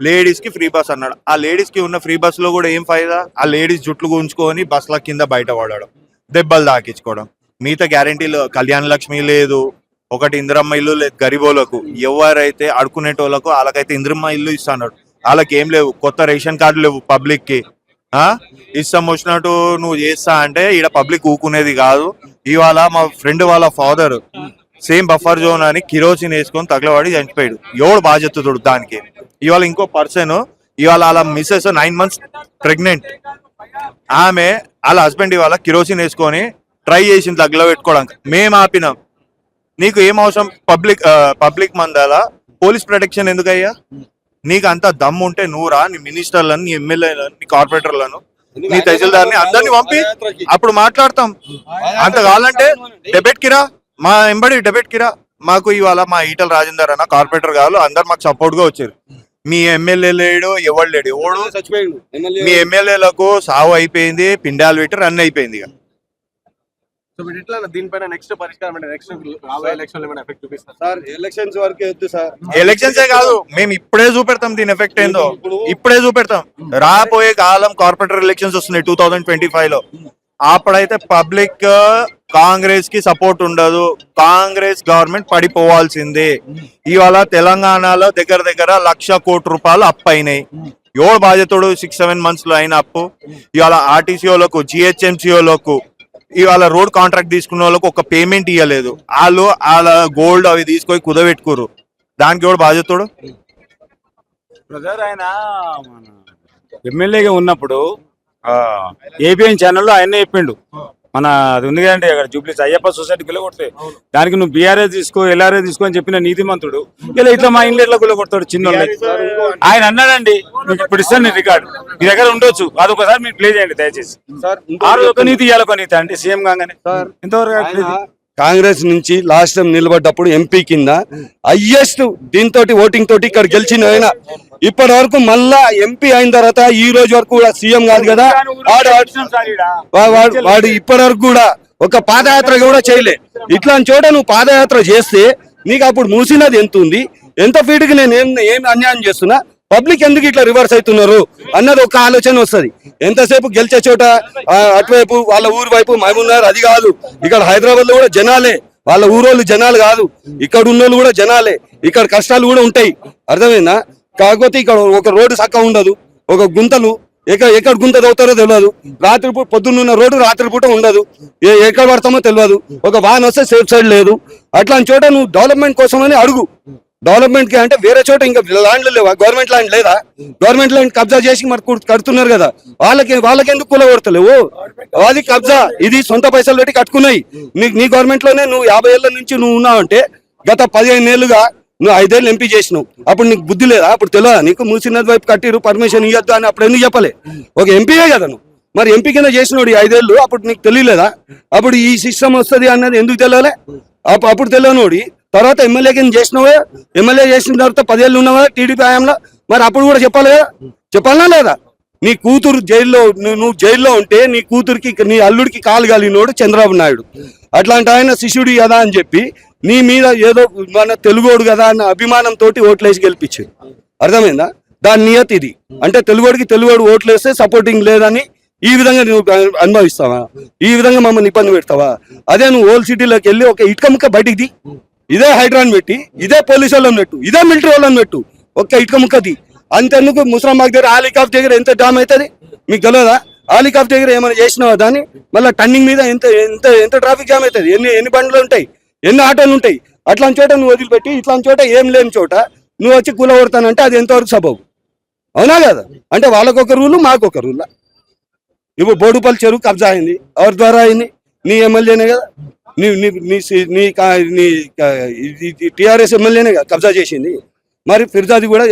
[SPEAKER 5] లేడీస్ కి ఫ్రీ బస్ అన్నాడు. ఆ లేడీస్ కి ఉన్న ఫ్రీ బస్ లో కూడా ఏం ఫైదా? ఆ లేడీస్ జుట్లు గుంజుకొని బస్ల కింద బయట పడడం, దెబ్బలు తాకించుకోవడం. మిగతా గ్యారంటీలు కళ్యాణ లక్ష్మి లేదు, ఒకటి ఇందిరమ్మ ఇల్లు లేదు గరీబోలకు. ఎవరైతే అడుకునేటోళ్ళకు వాళ్ళకైతే ఇందిరమ్మ ఇల్లు ఇస్తాడు, వాళ్ళకి ఏం లేవు. కొత్త రేషన్ కార్డు లేవు పబ్లిక్ కి. ఇష్టం వచ్చినట్టు నువ్వు చేస్తా అంటే ఈడ పబ్లిక్ ఊకునేది కాదు. ఇవాళ మా ఫ్రెండ్ వాళ్ళ ఫాదర్ సేమ్ బఫర్ జోన్ అని కిరోసిన్ వేసుకొని తగలవాడి చనిపోయాడు. ఎవడు బాధ్యతడు దానికి? ఇవాళ ఇంకో పర్సన్, ఇవాళ వాళ్ళ మిస్సెస్ 9 months ప్రెగ్నెంట్, ఆమె వాళ్ళ హస్బెండ్ ఇవాళ కిరోసిన్ వేసుకొని ట్రై చేసింది తగ్గలో పెట్టుకోవడానికి. మేము ఆపినాం. నీకు ఏం అవసరం? పబ్లిక్ మందాల పోలీస్ ప్రొటెక్షన్ ఎందుకయ్యా? నీకు అంత దమ్ము ఉంటే నువ్వు రా, నీ మినిస్టర్లను, నీ ఎమ్మెల్యేలను, నీ కార్పొరేటర్లను, నీ తహసీల్దార్ని అందరినీ పంపి అప్పుడు మాట్లాడతాం. అంత కావాలంటే డెబేట్ కిరా, మా ఎంబడి డెబేట్ కిరా. మాకు ఇవాళ మా ఈటల రాజేందర్ అన్న కార్పొరేటర్ కావాలి, అందరు మాకు సపోర్ట్ గా వచ్చారు. మీ ఎమ్మెల్యే లేడు, ఎవడు లేడు. ఎవడు మీ ఎమ్మెల్యేలకు సావు అయిపోయింది, పిండాలు పెట్టి రన్ అయిపోయింది.
[SPEAKER 1] సో మీరు ఎట్లా దీనిపైన నెక్స్ట్ పరిష్కారం అంటే నెక్స్ట్ రాబోయే ఎలక్షన్ ఏమైనా ఎఫెక్ట్ చూపిస్తారు
[SPEAKER 4] సార్? ఎలక్షన్స్ వరకే వద్దు సార్.
[SPEAKER 5] ఎలక్షన్సే కాదు, మేము ఇప్పుడే చూపెడతాం దీని ఎఫెక్ట్ ఏందో. ఇప్పుడే చూపెడతాం. రాబోయే కాలం కార్పొరేటర్ ఎలక్షన్స్ వస్తున్నాయి 2025 లో. అప్పుడైతే పబ్లిక్ కాంగ్రెస్ కి సపోర్ట్ ఉండదు, కాంగ్రెస్ గవర్నమెంట్ పడిపోవాల్సిందే. ఇవాళ తెలంగాణలో దగ్గర దగ్గర 1,00,000 కోట్ల రూపాయలు అప్పు అయినాయి. ఎవడు బాధ్యతడు? 6-7 months లో అయిన అప్పు. ఇవాళ ఆర్టీసీఓలకు, జిహెచ్ఎంసీఓలకు, ఇవాళ రోడ్ కాంట్రాక్ట్ తీసుకున్న వాళ్ళకు ఒక పేమెంట్ ఇవ్వలేదు. వాళ్ళ గోల్డ్ అవి తీసుకొని కుదబెట్టుకోరు. దానికి ఎవడు బాధ్యతడు?
[SPEAKER 6] బ్రదర్, ఆయన ఎమ్మెల్యేగా ఉన్నప్పుడు ఏబిఎన్ ఛానల్లో ఆయన చెప్పిండు, మన అది ఉంది కదండి అక్కడ జూబ్లీస్ అయ్యప్ప సొసైటీ కొడితే దానికి నువ్వు బీఆర్ఏ తీసుకో, ఎల్ఆర్ఏ తీసుకో అని చెప్పిన నీతిమంతుడు ఇలా ఇట్లా మా ఇంట్లో ఎట్లా కొడతాడు చిన్న ఆయన అన్నాడండి. మీకు ఇప్పుడు ఇస్తాను నేను రికార్డు, మీ దగ్గర ఉండొచ్చు, అదొకసారి మీరు ప్లే చేయండి దయచేసి. ఒక నీతి ఇవ్వాలి, ఒక నీతి అంటే సీఎం కాగానే ఎంతవరకు
[SPEAKER 4] కాంగ్రెస్ నుంచి లాస్ట్ టైం నిలబడ్డప్పుడు ఎంపీ కింద హైయెస్ట్ దీంతో ఓటింగ్ తోటి ఇక్కడ గెలిచిన ఆయన. ఇప్పటి వరకు మళ్ళా ఎంపీ అయిన తర్వాత ఈ రోజు వరకు కూడా సీఎం కాదు కదా వాడు ఇప్పటి వరకు కూడా ఒక పాదయాత్ర కూడా చేయలే. ఇట్లాంటి చోట నువ్వు పాదయాత్ర చేస్తే నీకు అప్పుడు మూసినది ఎంత ఉంది, ఎంత ఫీట్కి నేను ఏం అన్యాయం చేస్తున్నా, పబ్లిక్ ఎందుకు ఇట్లా రివర్స్ అవుతున్నారు అన్నది ఒక ఆలోచన వస్తుంది. ఎంతసేపు గెలిచే చోట అటువైపు వాళ్ళ ఊరు వైపు మహబూబ్నగర్ అది కాదు, ఇక్కడ హైదరాబాద్ లో కూడా జనాలే, వాళ్ళ ఊరోళ్ళు జనాలు కాదు, ఇక్కడ ఉన్నోళ్ళు కూడా జనాలే. ఇక్కడ కష్టాలు కూడా ఉంటాయి, అర్థమైందా? కాకపోతే ఇక్కడ ఒక రోడ్డు చక్కగా ఉండదు, ఒక గుంతలు ఎక్కడ గుంత తవ్వుతారో తెలియదు. రాత్రిపూట పొద్దున్న రోడ్డు రాత్రిపూట ఉండదు, ఎక్కడ పడతామో తెలియదు. ఒక వాహనం వస్తే సేఫ్ సైడ్ లేదు. అట్లాంటి చోట నువ్వు డెవలప్మెంట్ కోసం అని అడుగు. డెవలప్మెంట్ కి అంటే వేరే చోట ఇంకా ల్యాండ్లు లేవా? గవర్నమెంట్ ల్యాండ్ లేదా? గవర్నమెంట్ ల్యాండ్ కబ్జా చేసి మరి కడుతున్నారు కదా, వాళ్ళకి ఎందుకు కూలగొడతలేవు? అది కబ్జా, ఇది సొంత పైసలు పెట్టి కట్టుకున్నాయి. నీ గవర్నమెంట్ లోనే నువ్వు 50 ఏళ్ల నుంచి నువ్వు ఉన్నావంటే గత 15 ఏళ్ళుగా నువ్వు 5 ఏళ్ళు ఎంపీ చేసినావు. అప్పుడు నీకు బుద్ధి లేదా? అప్పుడు తెలియదా నీకు? మూసీ నది వైపు కట్టిరు, పర్మిషన్ ఇవ్వద్దు అని అప్పుడు ఎందుకు చెప్పలే? ఒక ఎంపీయే కదా నువ్వు. మరి ఎంపీ కింద చేసినోడు 5 ఏళ్ళు, అప్పుడు నీకు తెలియలేదా? అప్పుడు ఈ సిస్టమ్ వస్తుంది అన్నది ఎందుకు తెలియలే? అప్పుడు తెలియనోడి తర్వాత ఎమ్మెల్యే కింద చేసినవే, ఎమ్మెల్యే చేసిన తర్వాత 10 ఏళ్ళు ఉన్నావా టీడీపీ హయాంలో, మరి అప్పుడు కూడా చెప్పాలి కదా? చెప్పాలనా లేదా? నీ కూతురు జైల్లో, నువ్వు జైల్లో ఉంటే నీ కూతురికి నీ అల్లుడికి కాలు కాలినోడు చంద్రబాబు నాయుడు. అట్లాంటి ఆయన శిష్యుడు కదా అని చెప్పి నీ మీద ఏదో మన తెలుగోడు కదా అన్న అభిమానంతో ఓట్లేసి గెలిపించారు. అర్థమైందా? దాని నియతి ఇది. అంటే తెలుగోడు ఓట్లేస్తే సపోర్టింగ్ లేదని ఈ విధంగా నువ్వు అనుభవిస్తావా? ఈ విధంగా మమ్మల్ని ఇబ్బంది పెడతావా? అదే నువ్వు ఓల్డ్ సిటీలోకి వెళ్ళి ఒక ఇటుక ముక్క బయటికి ది, ఇదే హైడ్రాన్ పెట్టి, ఇదే పోలీసు వాళ్ళని పెట్టు, ఇదే మిలిటరీ వాళ్ళని పెట్టు, ఒక్క ఇటుక ముక్కది. అంతెందుకు ముసరాంబాగ్ దగ్గర ఆలికాఫ్ దగ్గర ఎంత జామ్ అవుతుంది మీకు తెలియదా? ఆలికాఫ్ దగ్గర ఏమైనా చేసినావా దాన్ని? మళ్ళీ టర్నింగ్ మీద ఎంత ట్రాఫిక్ జామ్ అవుతుంది? ఎన్ని బండ్లు ఉంటాయి, ఎన్ని ఆటోలు ఉంటాయి? అట్లాంటి చోట నువ్వు వదిలిపెట్టి ఇట్లాంటి చోట ఏం లేని చోట నువ్వు వచ్చి కూలగొడతానంటే అది ఎంతవరకు సబబు? అవునా కదా? అంటే వాళ్ళకొక రూలు మాకొక రూలా? ఇప్పుడు బోడుపల్లి చెరువు కబ్జా అయింది, ఎవరి ద్వారా అయింది? నీ ఎమ్మెల్యేనే కదా, టీఆర్ఎస్ ఎమ్మెల్యేనే కదా కబ్జా చేసింది. మరి ఫిర్జాది కూడా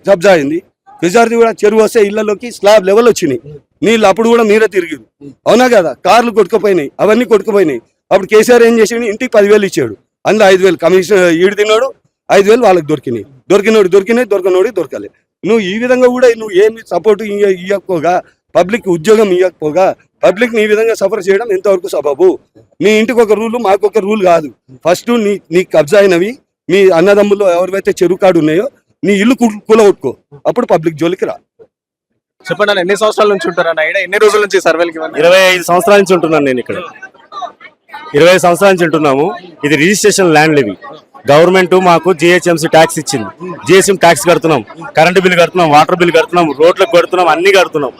[SPEAKER 4] కబ్జా అయింది. ఫిర్జాది కూడా చెరువు వస్తే ఇళ్లలోకి స్లాబ్ లెవెల్ వచ్చినాయి నీళ్ళు, అప్పుడు కూడా మీరే తిరిగారు. అవునా కదా? కార్లు కొట్టుకుపోయినాయి, అవన్నీ కొట్టుకుపోయినాయి. అప్పుడు కేసీఆర్ ఏం చేసాడు? ఇంటికి 10,000 ఇచ్చాడు, అందులో 5,000 కమిషన్ ఈడు తిన్నాడు, 5,000 వాళ్ళకి దొరికినాయి. దొరకనోడి దొరకలే. నువ్వు ఈ విధంగా కూడా నువ్వు ఏమి సపోర్ట్ ఇవ్వకపోగా, పబ్లిక్ ఉద్యోగం ఇవ్వకపోగా పబ్లిక్ నీ విధంగా సఫర్ చేయడం ఎంతవరకు సబబు? నీ ఇంటికి ఒక రూలు, మాకొక రూల్ కాదు. ఫస్ట్ నీ కబ్జా అయినవి మీ అన్నదమ్ముల్లో ఎవరివైతే చెరువు కాడు ఉన్నాయో నీ ఇల్లు కూలగొట్టుకో, అప్పుడు పబ్లిక్ జోలికి రా.
[SPEAKER 1] చెప్పండి అన్న, ఎన్ని సంవత్సరాల నుంచి ఉంటారన్న? ఎన్ని రోజుల నుంచి సర్వేలకి?
[SPEAKER 7] 25 సంవత్సరాల నుంచి ఉంటున్నాను నేను ఇక్కడ. 25 సంవత్సరాల నుంచి ఉంటున్నాము. ఇది రిజిస్ట్రేషన్ ల్యాండ్. ఇవి గవర్నమెంట్ మాకు జిహెచ్ఎంసీ ట్యాక్స్ ఇచ్చింది. జిహెచ్ఎం ట్యాక్స్ కడుతున్నాం, కరెంటు బిల్లు కడుతున్నాం, వాటర్ బిల్లు కడుతున్నాం, రోడ్లకు కడుతున్నాం, అన్ని కడుతున్నాం.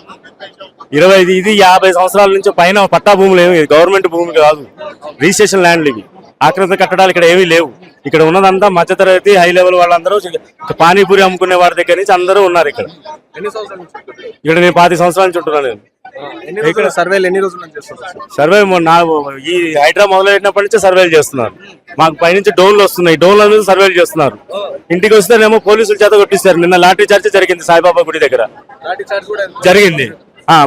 [SPEAKER 7] 50 సంవత్సరాల నుంచి పైన పట్టా భూములు ఏమి, గవర్నమెంట్ భూమి కాదు, రిజిస్ట్రేషన్ ల్యాండ్లు ఇవి. ఆక్రమిత కట్టడాలు ఇక్కడ ఏమీ లేవు. ఇక్కడ ఉన్నదంతా మధ్యతరగతి హై లెవెల్ వాళ్ళందరూ, పానీపూరి అమ్ముకునే వారి దగ్గర నుంచి అందరూ ఉన్నారు ఇక్కడ. ఇక్కడ నేను 25 సంవత్సరాల నుంచి ఉంటున్నాను నేను.
[SPEAKER 1] ఇక్కడ సర్వేలు ఎన్ని రోజుల నుంచి చేస్తున్నారు?
[SPEAKER 7] సర్వే ఈ హైడ్రా మొదలైనప్పటి నుంచి సర్వేలు చేస్తున్నారు. మాకు పైనుంచి డోన్లు వస్తున్నాయి, డోన్ల మీద సర్వేలు చేస్తున్నారు. ఇంటికి వస్తేనేమో పోలీసులు చేత కొట్టిస్తారు. నిన్న లాఠీ చార్జ్ జరిగింది సాయిబాబా గుడి దగ్గర జరిగింది.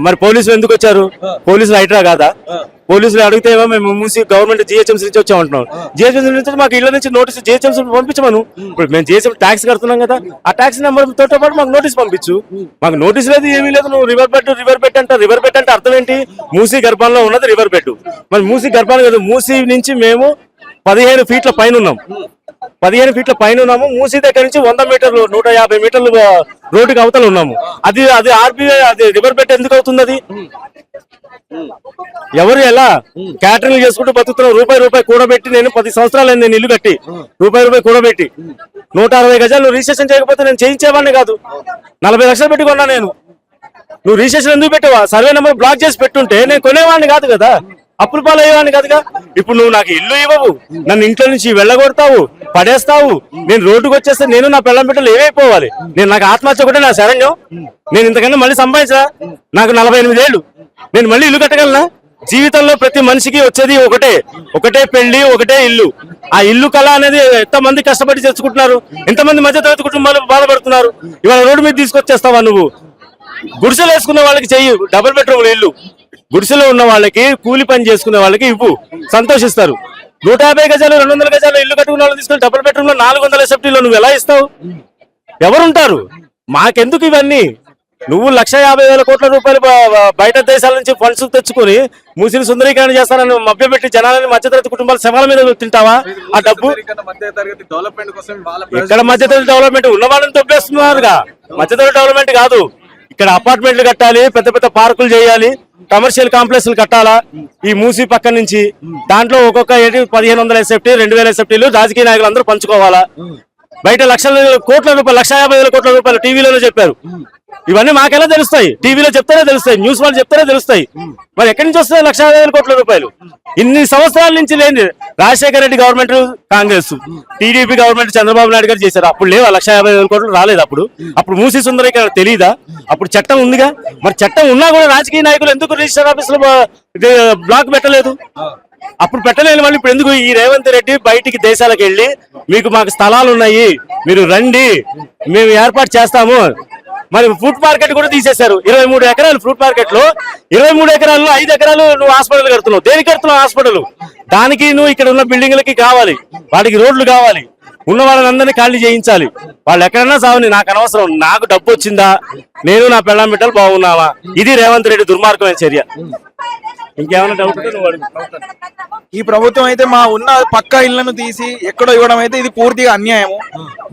[SPEAKER 7] మరి పోలీసులు ఎందుకు వచ్చారు? పోలీసులు హైడ్రా కాదా? పోలీసులు అడిగితే ఏమో మేము మూసి గవర్నమెంట్ జిహెచ్ఎంసీ నుంచి వచ్చామంటున్నాం. జిహెచ్ఎంసీ నుంచి మాకు ఇళ్ల నుంచి నోటీస్ జిహెచ్ఎంసీ పంపించమను. ఇప్పుడు మేము జిహెచ్ఎం ట్యాక్స్ కడుతున్నాం కదా, ఆ ట్యాక్స్ నెంబర్ తో పాటు మాకు నోటీస్ పంపించు. మాకు నోటీస్ లేదు, ఏమీ లేదు. నువ్వు రివర్ బెడ్ అంటే అర్థం ఏంటి? మూసీ గర్భంలో ఉన్నది రివర్ బెడ్. మరి మూసీ గర్భాన్ని కదా, మూసీ నుంచి మేము 15 ఫీట్ల పైన ఉన్నాం. 15 ఫీట్ల పైన ఉన్నాము. మూసీ దగ్గర నుంచి 100 మీటర్లు 150 మీటర్లు రోడ్డుకి అవతల ఉన్నాము. అది ఆర్బీఐ, అది రివర్ బెడ్ ఎందుకు అవుతుంది? అది ఎవరు ఎలా క్యాటరింగ్ చేసుకుంటూ బతుకుతున్నాం. రూపాయి కూడబెట్టి, నేను 10 సంవత్సరాలు నేను ఇల్లు కట్టి రూపాయి కూడబెట్టి 160 గజాలు రిజిస్ట్రేషన్ చేయకపోతే నేను చేయించేవాడిని కాదు. 40 లక్షలు పెట్టి కొన్నా నేను. నువ్వు రిజిస్ట్రేషన్ ఎందుకు పెట్టావా? సర్వే నెంబర్ బ్లాక్ చేసి పెట్టుంటే నేను కొనేవాడిని కాదు కదా, అప్పులు పాలయ్యేవాడిని కాదుగా. ఇప్పుడు నువ్వు నాకు ఇల్లు ఇవ్వవు, నన్ను ఇంట్లో నుంచి వెళ్ళగొడతావు, పడేస్తావు. నేను రోడ్డుకు వచ్చేస్తే నేను నా పిల్లం బిడ్డలు ఏమైపోవాలి? నాకు ఆత్మహత్య ఒకటే నా శరణ్యం. నేను ఇంతకన్నా మళ్ళీ సంపాదించా? నాకు 48 ఏళ్ళు, నేను మళ్ళీ ఇల్లు కట్టగలనా? జీవితంలో ప్రతి మనిషికి వచ్చేది ఒకటే పెళ్లి, ఒకటే ఇల్లు. ఆ ఇల్లు కళ అనేది ఎంతమంది కష్టపడి తెచ్చుకుంటున్నారు, ఎంతమంది మధ్యతరగతి కుటుంబాలు బాధపడుతున్నారు. ఇవాళ రోడ్డు మీద తీసుకొచ్చేస్తావా నువ్వు? గుడిసెలు వేసుకున్న వాళ్ళకి చెయ్యి, డబుల్ బెడ్రూమ్ ఇల్లు. గుడిసెలో ఉన్న వాళ్ళకి, కూలి పని చేసుకునే వాళ్ళకి ఇవ్వు, సంతోషిస్తారు. 150 గజాలు 200 గజాలు ఇల్లు కట్టుకున్న వాళ్ళు తీసుకుని డబుల్ బెడ్రూమ్ లో 400 SFTలో నువ్వు ఎలా ఇస్తావు? ఎవరుంటారు? మాకెందుకు ఇవన్నీ? నువ్వు 1,50,000 కోట్ల రూపాయలు బయట దేశాల నుంచి ఫండ్స్ తెచ్చుకొని మూసిని సుందరీకరణ చేస్తానని మభ్యపెట్టి జనాలని మధ్యతరగతి కుటుంబాల శవాల మీద తింటావా? ఆ డబ్బు ఇక్కడ మధ్యతరగతి డెవలప్మెంట్ ఉన్న వాళ్ళని తొప్పేస్తున్నారుగా. మధ్యతరగతి డెవలప్మెంట్ కాదు. ఇక్కడ అపార్ట్మెంట్లు కట్టాలి, పెద్ద పెద్ద పార్కులు చేయాలి, కమర్షియల్ కాంప్లెక్స్లు కట్టాలా. ఈ మూసీ పక్క నుంచి దాంట్లో ఒక్కొక్క 1,500 SFT 2,000 SFTలు రాజకీయ నాయకులు అందరూ పంచుకోవాలా. బయట కోట్ల రూపాయలు 1,50,000 కోట్ల రూపాయలు టీవీలోనే చెప్పారు. ఇవన్నీ మాకెలా తెలుస్తాయి? టీవీలో చెప్తేనే తెలుస్తాయి, న్యూస్ వాళ్ళు చెప్తేనే తెలుస్తాయి. మరి ఎక్కడి నుంచి వస్తాయి 1,50,000 కోట్ల రూపాయలు? ఇన్ని సంవత్సరాల నుంచి లేని Rajasekhara Reddy government, Congress, TDP government Chandrababu Naidu గారు చేశారు. అప్పుడు లేవు 1,50,000 కోట్లు రాలేదు. అప్పుడు మూసీ సుందరీకరణ తెలీదా? అప్పుడు చట్టం ఉందిగా. మరి చట్టం ఉన్నా కూడా రాజకీయ నాయకులు ఎందుకు రిజిస్టర్ ఆఫీస్ లో బ్లాక్ పెట్టలేదు? అప్పుడు పెట్టలేని వాళ్ళు ఇప్పుడు ఎందుకు? ఈ రేవంత్ రెడ్డి బయటికి దేశాలకు వెళ్ళి మాకు స్థలాలు ఉన్నాయి, మీరు రండి, మేము ఏర్పాటు చేస్తాము. మరి ఫ్రూట్ మార్కెట్ కూడా తీసేశారు. 23 ఎకరాలు ఫ్రూట్ మార్కెట్ లో 23 ఎకరాల్లో 5 ఎకరాలు నువ్వు హాస్పిటల్ కడుతున్నావు. దేనికి కడుతున్నావు హాస్పిటల్? దానికి నువ్వు ఇక్కడ ఉన్న బిల్డింగ్లకి కావాలి, వాటికి రోడ్లు కావాలి, ఉన్న వాళ్ళందరినీ ఖాళీ చేయించాలి. వాళ్ళు ఎక్కడన్నా సావని, నాకు అనవసరం. నాకు డబ్బు వచ్చిందా, నేను నా పెళ్ళాం బిడ్డలు బాగున్నావా? ఇది రేవంత్ రెడ్డి దుర్మార్గమైన చర్య. ఇంకేమైనా డౌట్ ఉంటే నువ్వు అడుగు.
[SPEAKER 8] ఈ ప్రభుత్వం అయితే మా ఉన్న పక్కా ఇళ్లను తీసి ఎక్కడో ఇవ్వడం అయితే ఇది పూర్తిగా అన్యాయము.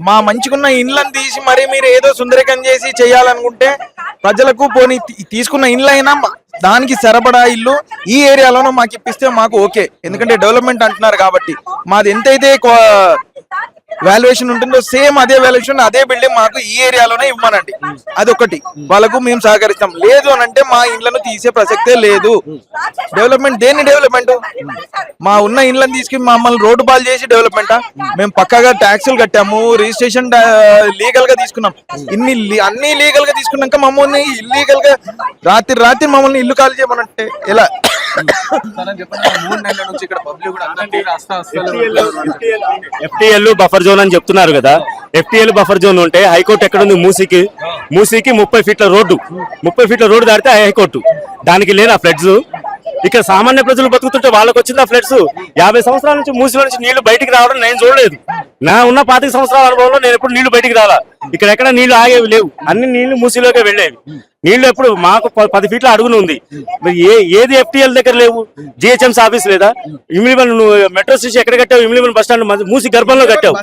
[SPEAKER 8] మా మంచిగున్న ఇళ్లను తీసి మరి మీరు ఏదో సుందరీకరణ చేసి చేయాలనుకుంటే ప్రజలకు పోనీ తీసుకున్న ఇళ్ళైనా దానికి సరిపడా ఇల్లు ఈ ఏరియాలోనూ మాకు ఇప్పిస్తే మాకు ఓకే. ఎందుకంటే డెవలప్మెంట్ అంటున్నారు కాబట్టి మాది ఎంతైతే వాల్యుయేషన్ ఉంటుందో సేమ్ అదే వాల్యుయేషన్ అదే బిల్డింగ్ మాకు ఈ ఏరియాలోనే ఇవ్వమనండి. అదొకటి వాళ్ళకు మేము సహకరిస్తాం. లేదు అని అంటే మా ఇండ్లను తీసే ప్రసక్తే లేదు. డెవలప్మెంట్ దేన్ని డెవలప్మెంట్? మా ఉన్న ఇండ్లను తీసుకుని మమ్మల్ని రోడ్డు పాలు చేసి డెవలప్మెంటా? మేము పక్కాగా ట్యాక్సులు కట్టాము, రిజిస్ట్రేషన్ లీగల్ గా తీసుకున్నాం. అన్ని లీగల్ గా తీసుకున్నాక మమ్మల్ని ఇల్లీగల్ గా రాత్రి మమ్మల్ని ఇల్లు ఖాళీ చేయమనంటే ఎలా?
[SPEAKER 7] FTL బఫర్ జోన్ అని చెప్తున్నారు కదా. FTL బఫర్ జోన్ ఉంటే హైకోర్టు ఎక్కడుంది? మూసీకి 30 ఫీట్ల రోడ్డు, 30 ఫీట్ల రోడ్డు దాటితే హైకోర్టు. దానికి లేనా ఫ్లడ్స్? ఇక్కడ సామాన్య ప్రజలు బతుకుతుంటే వాళ్ళకి వచ్చిందా ఫ్లడ్స్? 50 సంవత్సరాల నుంచి మూసీలో నుంచి నీళ్లు బయటికి రావడం నేను చూడలేదు. నా ఉన్న 25 సంవత్సరాల అనుభవంలో నేను ఎప్పుడు నీళ్లు బయటికి రాలా. ఇక్కడ ఎక్కడ నీళ్లు ఆగేవి లేవు, అన్ని నీళ్లు మూసీలోకే వెళ్ళేవి. నీళ్లు ఎప్పుడు మాకు 10 ఫీట్ల అడుగును ఉంది. ఏది FTL దగ్గర లేవు. GHMC ఆఫీస్ లేదా? ఇమిలివన్ నువ్వు మెట్రో స్టేషన్ ఎక్కడ కట్టావు? ఇమిలివన్ బస్ స్టాండ్ మూసీ గర్భంలో కట్టావు.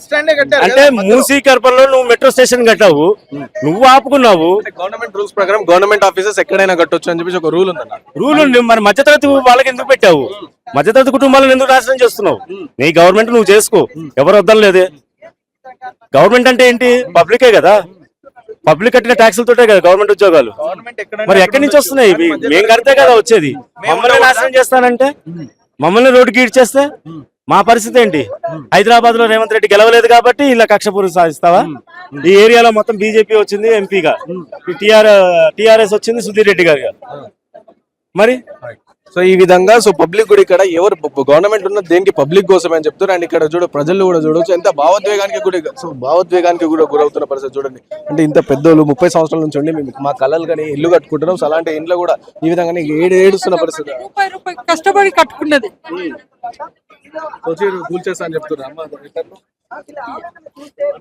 [SPEAKER 7] అంటే మూసీ గర్భంలో నువ్వు మెట్రో స్టేషన్ కట్టావు, నువ్వు ఆపుకున్నావు.
[SPEAKER 1] గవర్నమెంట్ రూల్స్ ప్రకారం గవర్నమెంట్ ఆఫీసెస్ ఎక్కడైనా కట్టొచ్చు అని చెప్పేసి ఒక రూల్ ఉందన్న.
[SPEAKER 7] రూల్ ఉంది. మరి మధ్యతరగతి వాళ్ళకి ఎందుకు పెట్టావు? మధ్యతరగతి కుటుంబాలను ఎందుకు నాశనం చేస్తున్నావు? నీ గవర్నమెంట్ నువ్వు చేసుకో, ఎవరు వద్దాం లేదే. గవర్నమెంట్ అంటే ఏంటి? పబ్లికే కదా. పబ్లిక్ కట్టిన ట్యాక్సులతోటే కదా గవర్నమెంట్ ఉద్యోగాలు. మరి ఎక్కడి నుంచి వస్తున్నాయి? మేము కడితే కదా వచ్చేది. మమ్మల్ని నాశనం చేస్తానంటే, మమ్మల్ని రోడ్డుకి ఈడ్చేస్తే మా పరిస్థితి ఏంటి? హైదరాబాద్ లో రేవంత్ రెడ్డి గెలవలేదు కాబట్టి ఇలా కక్షపూర్తి సాధిస్తావా? ఈ ఏరియాలో మొత్తం బీజేపీ వచ్చింది ఎంపీగా, టిఆర్ఎస్ వచ్చింది సుధీర్ రెడ్డి గారిగా. మరి
[SPEAKER 1] సో ఈ విధంగా పబ్లిక్ కూడా ఇక్కడ ఎవరు గవర్నమెంట్ ఉన్న దేనికి పబ్లిక్ కోసమే అని చెప్తారు. అండ్ ఇక్కడ ప్రజలు కూడా చూడవచ్చు ఎంత భావోద్వేగానికి కూడా గురవుతున్న పరిస్థితి చూడండి. అంటే ఇంత పెద్దోళ్ళు 30 సంవత్సరాల నుంచి ఉండి మేము మా కళలు కానీ ఇల్లు కట్టుకుంటున్నాం. సో అలాంటి ఇంట్లో కూడా ఈ విధంగానే ఏడుస్తున్న పరిస్థితి.
[SPEAKER 9] రూపాయి కష్టపడి కట్టుకున్నది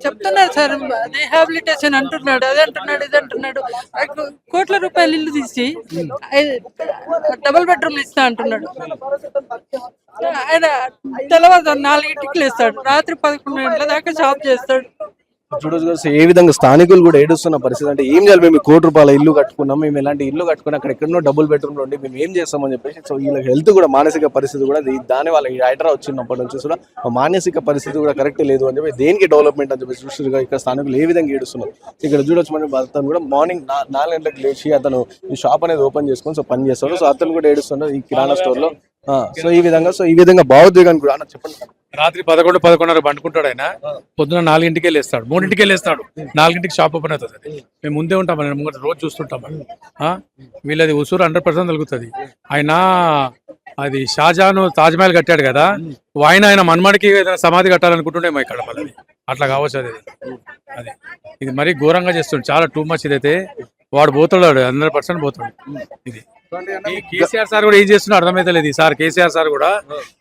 [SPEAKER 9] చెప్తున్నారు సార్. రీహాబిలిటేషన్ అంటున్నాడు, అది అంటున్నాడు, ఇది అంటున్నాడు. కోట్ల రూపాయలు ఇల్లు తీసి డబుల్ బెడ్రూమ్ ఇస్తా అంటున్నాడు. ఆయన తెల్లవారు 4 లేస్తాడు, రాత్రి 11 గంటల దాకా షాప్ చేస్తాడు.
[SPEAKER 1] చూడొచ్చు ఏ విధంగా స్థానికులు కూడా ఏడుస్తున్న పరిస్థితి. అంటే ఏం చేయాలి? మేము 1 కోటి రూపాయల ఇల్లు కట్టుకున్నాం, మేము ఇలాంటి ఇల్లు కట్టుకుని అక్కడ ఎక్కడో డబుల్ బెడ్రూమ్ ఉండి మేము ఏం చేస్తామని చెప్పేసి. సో వీళ్ళకి హెల్త్ కూడా మానసిక పరిస్థితి కూడా దాని వాళ్ళ ఈ హైదరాబాద్ వచ్చినప్పటి నుంచి కూడా మానసిక పరిస్థితి కూడా కరెక్ట్ లేదు అని చెప్పి దేనికి డెవలప్మెంట్ అని చెప్పి చూస్తుగా ఇక్కడ స్థానికులు ఏ విధంగా ఏడుస్తున్నారు. ఇక్కడ చూడొచ్చు మనం అతను కూడా మార్నింగ్ 4 గంటలకు లేచి అతను ఈ షాప్ అనేది ఓపెన్ చేసుకొని పని చేస్తాడు. సో అతను కూడా ఏడుస్తున్నారు ఈ కిరాణా స్టోర్ లో. సో ఈ విధంగా భావోద్వేగాన్ని కూడా చెప్పండి.
[SPEAKER 10] రాత్రి 11-11:30 పండుకుంటాడు ఆయన. పొద్దున 4ంటికే లేస్తాడు, 3ంటికే లేస్తాడు, 4ంటికి షాప్ ఓపెన్ అవుతుంది. అది మేము ముందే ఉంటాం, ముందు రోజు చూస్తుంటాం. వీళ్ళది ఉసూరు 100% తగ్గుతుంది. ఆయన అది షాజహాన్ తాజ్మహల్ కట్టాడు కదా, ఆయన మన్మడికి ఏదైనా సమాధి కట్టాలనుకుంటుండేమో ఇక్కడ. మళ్ళీ అట్లా కావచ్చు. అది ఇది మరీ ఘోరంగా చేస్తుండే, చాలా టూ మచ్. ఇదైతే వాడు పోతాడు, 100% పోతాడు. ఇది ఈ కేసీఆర్ సార్ కూడా ఏం చేస్తున్నా అర్థమైతే లేదు. ఈసారి కేసీఆర్ సార్ కూడా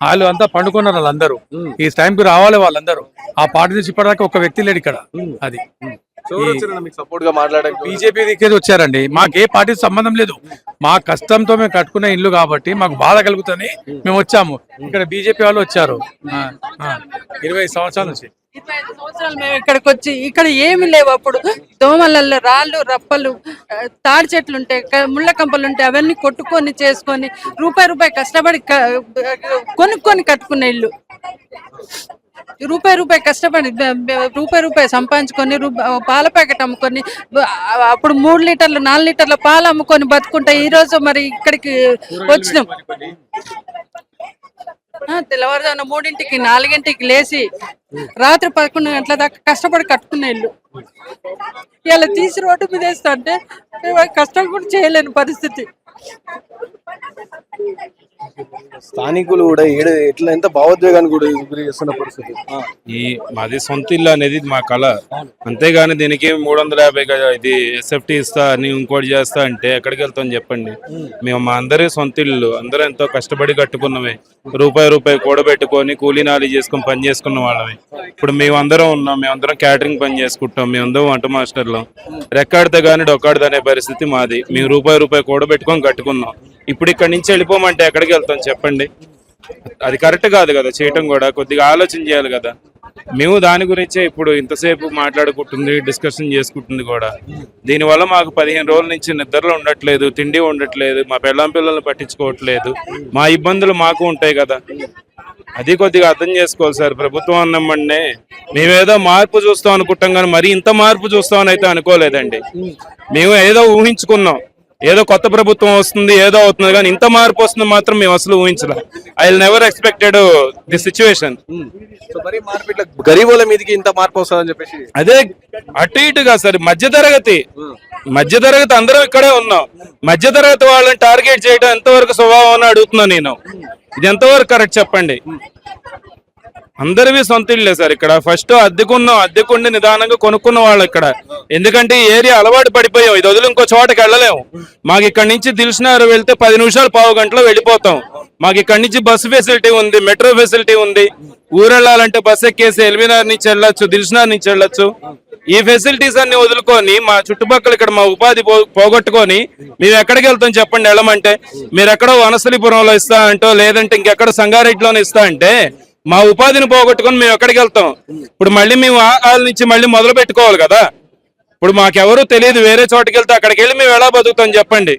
[SPEAKER 10] వాళ్ళు అంతా పండుకున్నారు. వాళ్ళందరూ ఈ టైంకి రావాలి. వాళ్ళందరూ ఆ పార్టీ నుంచి ఇప్పటిదాకా ఒక వ్యక్తి లేడు ఇక్కడ. అది
[SPEAKER 1] సపోర్ట్ గా మాట్లాడే
[SPEAKER 10] బీజేపీ దిక్కేది వచ్చారండి. మాకు ఏ పార్టీ సంబంధం లేదు. మా కష్టంతో మేము కట్టుకునే ఇల్లు కాబట్టి మాకు బాధ కలుగుతుంది, మేము వచ్చాము. ఇక్కడ బీజేపీ వాళ్ళు వచ్చారు 20 సంవత్సరాల నుంచి.
[SPEAKER 9] 25 సంవత్సరాలు మేము ఇక్కడికి వచ్చి ఇక్కడ ఏమి లేవు. అప్పుడు దోమలలో రాళ్ళు, రప్పలు, తాడి చెట్లు ఉంటాయి, ముళ్ళ కంపలు ఉంటాయి. అవన్నీ కొట్టుకొని చేసుకొని రూపాయి కష్టపడి కొనుక్కొని కట్టుకునే ఇల్లు. రూపాయి కష్టపడి రూపాయి సంపాదించుకొని పాల ప్యాకెట్ అమ్ముకొని అప్పుడు 3 లీటర్లు 4 లీటర్ల పాలు అమ్ముకొని బతుకుంటే ఈ రోజు మరి ఇక్కడికి వచ్చినాం. తెల్లవారుజామున 3ంటికి 4ంటికి లేచి రాత్రి 11 గంటల దాకా కష్టపడి కట్టుకునే ఇల్లు ఇలా తీసి రోడ్డు మీద వేస్తా అంటే కష్టం కూడా చేయలేని పరిస్థితి.
[SPEAKER 1] స్థానికులు కూడా ఎట్లా ఎంత భావోద్వేగానికి కూడా గురి చేస్తున్న పరిస్థితి.
[SPEAKER 11] మాది సొంత ఇల్లు అనేది మా కళ, అంతేగాని దీనికి 350 ఇది ఎస్ఎఫ్టీ ఇస్తా అని ఇంకోటి చేస్తా అంటే ఎక్కడికి వెళ్తాం చెప్పండి. మేము మా అందరి సొంత ఇల్లు, అందరూ ఎంతో కష్టపడి కట్టుకున్నవే, రూపాయి కూడబెట్టుకొని కూలీ నాలి చేసుకొని పని చేసుకున్న వాళ్ళమే. ఇప్పుడు మేమందరం ఉన్నాం, మేమందరం క్యాటరింగ్ పని చేసుకుంటాం, మేమందరం వంట మాస్టర్లు. రెక్కాడితే కానీ డొక్కాడితే అనే పరిస్థితి మాది. మేము రూపాయి కూడబెట్టుకొని కట్టుకున్నాం. ఇప్పుడు ఇక్కడి నుంచి వెళ్ళిపోమంటే ఎక్కడికి వెళ్తాం చెప్పండి. అది కరెక్ట్ కాదు కదా చేయటం కూడా, కొద్దిగా ఆలోచన చేయాలి కదా. మేము దాని గురించే ఇప్పుడు ఇంతసేపు మాట్లాడుకుంటుంది, డిస్కషన్ చేసుకుంటుంది కూడా. దీనివల్ల మాకు 15 రోజుల నుంచి నిద్రలో ఉండట్లేదు, తిండి ఉండట్లేదు, మా పిల్లల్ని పట్టించుకోవట్లేదు. మా ఇబ్బందులు మాకు ఉంటాయి కదా, అది కొద్దిగా అర్థం చేసుకోవాలి సార్. ప్రభుత్వం అన్నమంటే మేమేదో మార్పు చూస్తాం అనుకుంటాం కానీ మరీ ఇంత మార్పు చూస్తామని అయితే అనుకోలేదండి. మేము ఏదో ఊహించుకున్నాం, ఏదో కొత్త ప్రభుత్వం వస్తుంది ఏదో అవుతుంది, కానీ ఇంత మార్పు వస్తుంది మాత్రం మేము అసలు ఊహించలేం. I will never expected the situation.
[SPEAKER 1] గరీబుల మీదకి ఇంత మార్పు వస్తుందని చెప్పేసి
[SPEAKER 11] అదే అటు ఇటుగా సార్, మధ్యతరగతి అందరం ఇక్కడే ఉన్నాం. మధ్యతరగతి వాళ్ళని టార్గెట్ చేయడం ఎంతవరకు స్వభావం అని అడుగుతున్నా నేను. ఇది ఎంతవరకు కరెక్ట్ చెప్పండి. అందరివి సొంత ఇల్లే సార్. ఇక్కడ ఫస్ట్ అద్దెకుండి నిదానంగా కొనుక్కున్న వాళ్ళు ఇక్కడ. ఎందుకంటే ఈ ఏరియా అలవాటు పడిపోయాం, ఇది వదిలి ఇంకో చోటకి వెళ్ళలేము. మాకు ఇక్కడ నుంచి దిల్సుఖ్నగర్ వెళ్తే 10 నిమిషాలు పావు గంటలో వెళ్ళిపోతాం. మాకు ఇక్కడ నుంచి బస్సు ఫెసిలిటీ ఉంది, మెట్రో ఫెసిలిటీ ఉంది. ఊరెళ్ళాలంటే బస్ ఎక్కేసి ఎల్బీనగర్ నుంచి వెళ్ళొచ్చు, దిల్సుఖ్నగర్ నుంచి వెళ్ళొచ్చు. ఈ ఫెసిలిటీస్ అన్ని వదులుకొని మా చుట్టుపక్కల ఇక్కడ మా ఉపాధి పోగొట్టుకొని మేము ఎక్కడికి వెళ్తాం చెప్పండి వెళ్ళమంటే. మీరు ఎక్కడో వనస్థలిపురంలో ఇస్తా అంటో, లేదంటే ఇంకెక్కడ సంగారెడ్డిలోనే ఇస్తా అంటే మా ఉపాధిని పోగొట్టుకొని మేము ఎక్కడికి వెళ్తాం. ఇప్పుడు మళ్ళీ మేము వాళ్ళ నుంచి మళ్ళీ మొదలు పెట్టుకోవాలి కదా. ఇప్పుడు మాకెవరూ తెలియదు, వేరే చోటుకి వెళ్తే అక్కడికి వెళ్ళి మేము ఎలా బతుకుతాం చెప్పండి.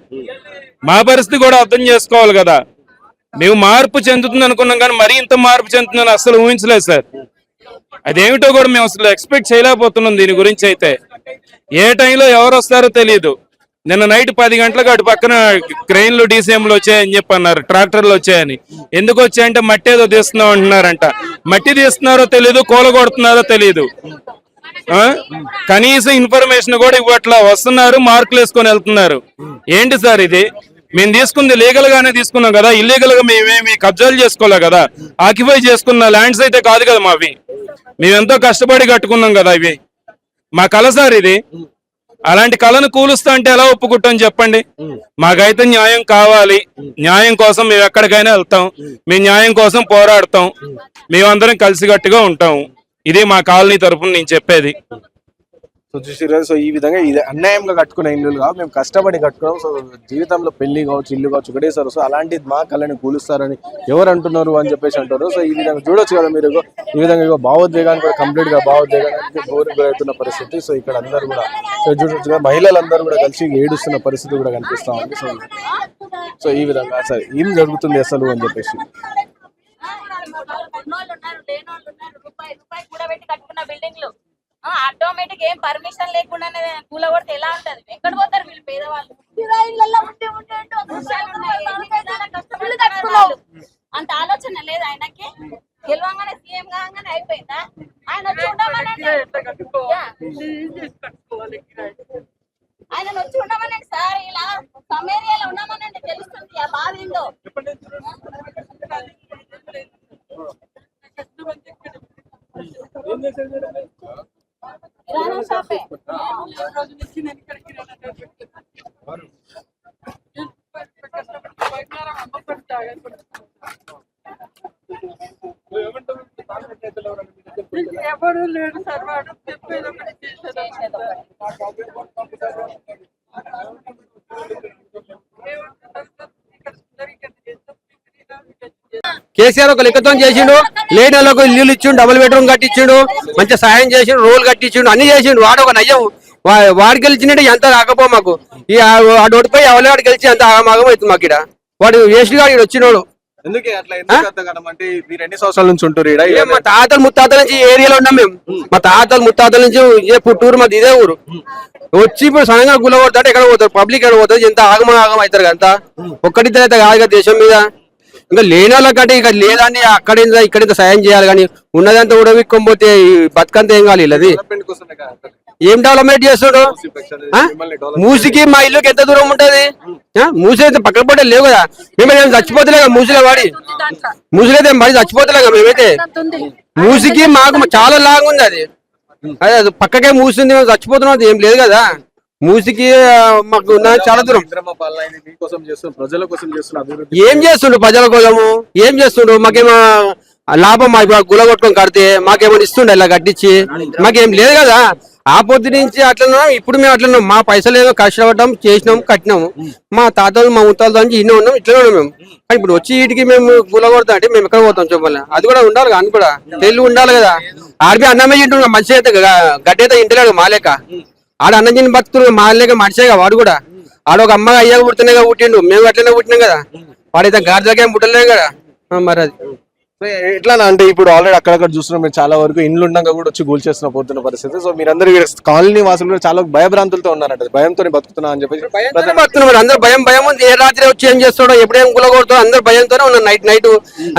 [SPEAKER 11] మా పరిస్థితి కూడా అర్థం చేసుకోవాలి కదా. మేము మార్పు చెందుతుంది అనుకున్నాం కానీ మరీ ఇంత మార్పు చెందుతుందని అసలు ఊహించలేదు సార్. అదేమిటో కూడా మేము అసలు ఎక్స్పెక్ట్ చేయలేకపోతున్నాం. దీని గురించి అయితే ఏ టైంలో ఎవరు వస్తారో తెలియదు. నిన్న నైట్ 10 గంటలకు అటు పక్కన క్రెయిన్లు డీసీఎంలు వచ్చాయని చెప్పి అన్నారు, ట్రాక్టర్లు వచ్చాయని. ఎందుకు వచ్చాయంటే మట్టి ఏదో తీస్తున్నాం అంటున్నారంట. మట్టి తీస్తున్నారో తెలియదు, కూలగొడుతున్నారో తెలియదు, కనీసం ఇన్ఫర్మేషన్ కూడా ఇవ్వట్లా. వస్తున్నారు, మార్కులు వేసుకొని వెళ్తున్నారు. ఏంటి సార్ ఇది? మేము తీసుకుంది లీగల్ గానే తీసుకున్నాం కదా, ఇల్లీగల్ గా మేమేమి కబ్జాలు చేసుకోలే కదా. ఆక్యుపై చేసుకున్న ల్యాండ్స్ అయితే కాదు కదా మావి. మేమెంతో కష్టపడి కట్టుకున్నాం కదా ఇవి. మా కళ సార్ ఇది. అలాంటి కళను కూలుస్తా అంటే ఎలా ఒప్పుకుంటాం చెప్పండి. మాకైతే న్యాయం కావాలి. న్యాయం కోసం మేము ఎక్కడికైనా వెళ్తాం, మేము న్యాయం కోసం పోరాడతాం, మేమందరం కలిసికట్టుగా ఉంటాం. ఇది మా కాలనీ తరఫున నేను చెప్పేది.
[SPEAKER 1] సో ఈ విధంగా ఇది అన్యాయంగా కట్టుకున్న ఇల్లు కావు, మేము కష్టపడి కట్టుకున్నాం. సో జీవితంలో పెళ్లి కావచ్చు, ఇల్లు కావచ్చు, ఒకటే సార్. సో అలాంటిది మా కళని కూలుస్తారని ఎవరు అంటున్నారు అని చెప్పేసి అంటారు. సో ఈ విధంగా చూడొచ్చు కదా మీరు. ఈ విధంగా భావోద్వేగానికి కూడా కంప్లీట్ గా భావోద్వేగానికి గురవుతున్న పరిస్థితి. సో ఇక్కడ అందరూ కూడా చూడొచ్చు కదా, మహిళలందరూ కూడా కలిసి ఏడుస్తున్న పరిస్థితి కూడా కనిపిస్తా ఉంది. సో ఈ విధంగా సార్ ఏం జరుగుతుంది అసలు అని చెప్పేసి
[SPEAKER 3] ఆటోమేటిక్ ఏం పర్మిషన్ లేకుండానే కూలగొడితే ఎలా ఉంటది? ఎక్కడ పోతారు వీళ్ళు పేదవాళ్ళు? అంత ఆలోచన లేదు ఆయనకి. గెలవంగానే సీఎం కాగానే అయిపోయిందా? ఆయన వచ్చి ఉండమనండి, ఆయన వచ్చి ఉండమనండి సార్. ఇలా సమేరియాలో ఉండమనండి, తెలుస్తుంది ఆ బాధ ఏందో. కిరాణా షాపే
[SPEAKER 9] ఎవరు లేడు సార్. వాడు చెప్పేది ఒకటి చేసేది.
[SPEAKER 7] కేసీఆర్ ఒక లెక్కతో చేసిండు, లేని వాళ్ళకు ఇల్లు ఇచ్చిండు, డబుల్ బెడ్రూమ్ కట్టించిండు, మంచి సాయం చేసిండు, రోడ్లు కట్టించిండు, అన్ని చేసిండు. వాడు ఒక నయ్యం. వాడు గెలిచినట్టు ఎంత రాకపో మాకు. ఈ ఆ నోటిపై ఎవరి వాడు గెలిచి అంత ఆగమాగం అవుతుంది మాకు. ఇక్కడ వాడు వేస్ట్ గా ఇక్కడ వచ్చినోడు
[SPEAKER 1] ఎందుకే అట్లా ఎందుకు అంతగానం అంటే మీరు ఎన్ని సంవత్సరాల నుంచి ఉంటారు ఈడ?
[SPEAKER 4] ఏం మా తాతలు ముత్తాతల నుంచి ఈ ఏరియాలో ఉన్నాం మేము. మా తాతలు ముత్తాతల నుంచి ఇదే పుట్టూరు మాది ఇదే ఊరు. వచ్చి ఇప్పుడు సడన్గా గుల్ల కొడతాడు ఎక్కడ పోతారు, పబ్లిక్ ఎక్కడ పోతుంది, ఎంత ఆగమ అవుతారు అంతా. ఒక్కటిద్దరు అయితే కాదు కదా దేశం మీద. ఇంకా లేని వాళ్ళకంటే ఇక లేదని అక్కడ ఇక్కడ సాయం చేయాలి, కానీ ఉన్నదంతా ఉడవిక్కపోతే బతుకంతా ఏం కావాలి అది. ఏం డెవలప్మెంట్ చేస్తాడు? మూసికి మా ఇల్లుకి ఎంత దూరం ఉంటది? మూసి అయితే పక్కన పడే లేవు కదా. మేమైతే చచ్చిపోతలే కదా మూసిలో వాడి, మూసిలో అయితే మరి చచ్చిపోతలే కదా మేమైతే. మూసికి మాకు చాలా లాంగ్ ఉంది అది. అదే పక్కకే మూసింది, మేము చచ్చిపోతున్నాం, అది ఏం లేదు కదా. మూసికి మాకు చాలా దూరం.
[SPEAKER 1] ప్రజల కోసం చేస్తున్నారు.
[SPEAKER 4] ఏం చేస్తుండ్రు ప్రజల కోసము? ఏం చేస్తుండ్రు? మాకేమో లాభం మా గులగొట్టుకొని కడితే మాకేమైనా ఇస్తుండే ఇలా కట్టించి? మాకేం లేదు కదా. ఆ పొద్దు నుంచి అట్లా ఇప్పుడు మేము అట్లా మా పైసలు ఏదో కష్టపడ్డాం, చేసినాం, కట్టినాము. మా తాతలు మా ముత్తాలతో నుంచి ఇన్ని ఉన్నాం, ఇట్లా ఉన్నాం మేము. కానీ ఇప్పుడు వచ్చి వీటికి మేము గులగొడతాం అంటే మేము ఎక్కడ పోతాం చెప్పాలి? అది కూడా ఉండాలి కానీ కూడా తెలివి ఉండాలి కదా. ఆర్బీ అన్నమే తింటున్నాం, మనిషి అయితే గడ్డి అయితే ఇంటలేడు మాలేక. ఆడ అన్నం తిని బతుకుతున్నాడు మాలేక, మనిషేగా వాడు కూడా. ఆడ ఒక అమ్మగా అయ్యాక పుట్టినగా పుట్టిండు, మేము అట్లనే పుట్టినాం కదా. వాడైతే గాడిదకేం పుట్టలేం కదా. మరి అది
[SPEAKER 1] ఎట్లా అంటే ఇప్పుడు ఆల్రెడీ అక్కడక్కడ చూస్తున్నాం మీరు, చాలా వరకు ఇండ్లు ఉండగా కూడా వచ్చి కూల్చేస్తున్న పోతున్న పరిస్థితి. సో మీరందరూ కాలనీ వాసులు కూడా చాలా భయభ్రాంతులతో ఉన్నారంట, భయంతో బతుకుతున్నా అని చెప్పి.
[SPEAKER 4] బతుకుతున్నారు అందరూ, భయం ఉంది. ఏ రాత్రి వచ్చి ఏం చేస్తాడో, ఎప్పుడేం గులగొడతాడో అందరూ భయంతోనే ఉన్నాం.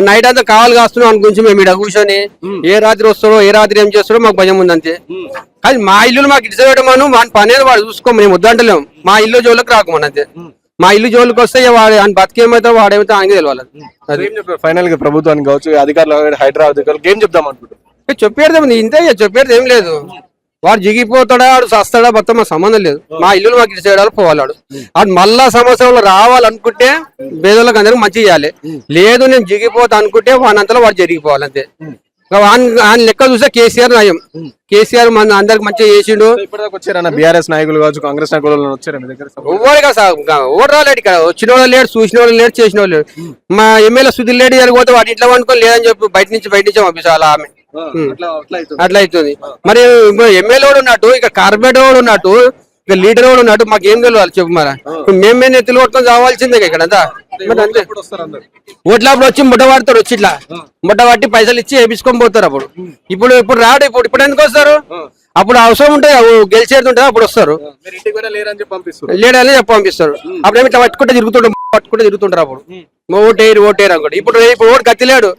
[SPEAKER 4] నైట్ అంతా కావాలి కాస్తున్నాం అని గురించి మేము ఇక్కడ కూర్చొని ఏ రాత్రి వస్తాడో, ఏ రాత్రి ఏం చేస్తాడో మాకు భయం ఉంది అంతే. కానీ మా ఇల్లు మాకు ఇటు పెట్టమను, వాడి పని వాడు చూసుకో, మేము వద్దంటలేము. మా ఇల్లు జోలికి రాకమని అంతే. మా ఇల్లు జోలికి వస్తే వాడు అని బతికేమైతే వాడేమైతే ఆయనకి తెలియాలి.
[SPEAKER 1] ఫైనల్ గా ప్రభుత్వానికి కావచ్చు, అధికారులు, హైదరాబాద్ అధికారులు ఏం చెప్దాం అనుకుంటున్నారు?
[SPEAKER 4] చెప్పేది ఇంతే, చెప్పేది ఏం లేదు. వాడు జిగిపోతాడా, వాడు సస్తాడా, మొత్తం మా సంబంధం లేదు. మా ఇల్లు మాకు ఇటు చేయడాలి పోవాడు. వాడు మళ్ళా సంవత్సరంలో రావాలనుకుంటే పేదలకు అందరికి మంచి చేయాలి. లేదు నేను జిగిపోతా అనుకుంటే వానంతలో వాడు జరిగిపోవాలి అంతే. ఆయన లెక్క చూస్తే కేసీఆర్ నయం. కేసీఆర్ మన అందరికి మంచిగా చేసిండు.
[SPEAKER 1] వచ్చారన్న బీఆర్ఎస్ నాయకులు కావచ్చు, కాంగ్రెస్ నాయకులు వచ్చారు మీ దగ్గర?
[SPEAKER 4] ఓటు రాలేడు ఇక్కడ. వచ్చిన వాళ్ళు లేడు, చూసిన వాళ్ళు లేడు, చేసిన వాళ్ళు లేడు. మా ఎమ్మెల్యే సుధీర్ లేడు జరిగిపోతే వాటి ఇంట్లో వండుకొని లేదని చెప్పి బయట నుంచి పంపించాలి ఆమె. అట్లా అవుతుంది. మరి ఎమ్మెల్యే వాడు ఉన్నట్టు, ఇక కార్పొరేటర్ వాడు ఉన్నట్టు, ఇక లీడర్ వాడు ఉన్నట్టు మాకు ఏం తెలియాలి చెప్పు. మరి మేము ఎత్తులు కొట్టుకొని రావాల్సిందే ఇక్కడ అంతా. ఓట్లప్పుడు వచ్చి ముట్ట పడతారు, వచ్చి ఇట్లా ముట్ట పట్టి పైసలు ఇచ్చి వేపించుకొని పోతారు. ఇప్పుడు రాడు. ఇప్పుడు ఎందుకు వస్తారు? అప్పుడు అవసరం ఉంటుంది, గెలిచేది ఉంటుంది, అప్పుడు వస్తారు. లేడని చెప్పి పంపిస్తారు. అప్పుడు ఇట్లా పట్టుకుంటే తిరుగుతుంటారు. అప్పుడు ఓటేరు అనుకోండి. ఇప్పుడు ఓటు గతి లేడు.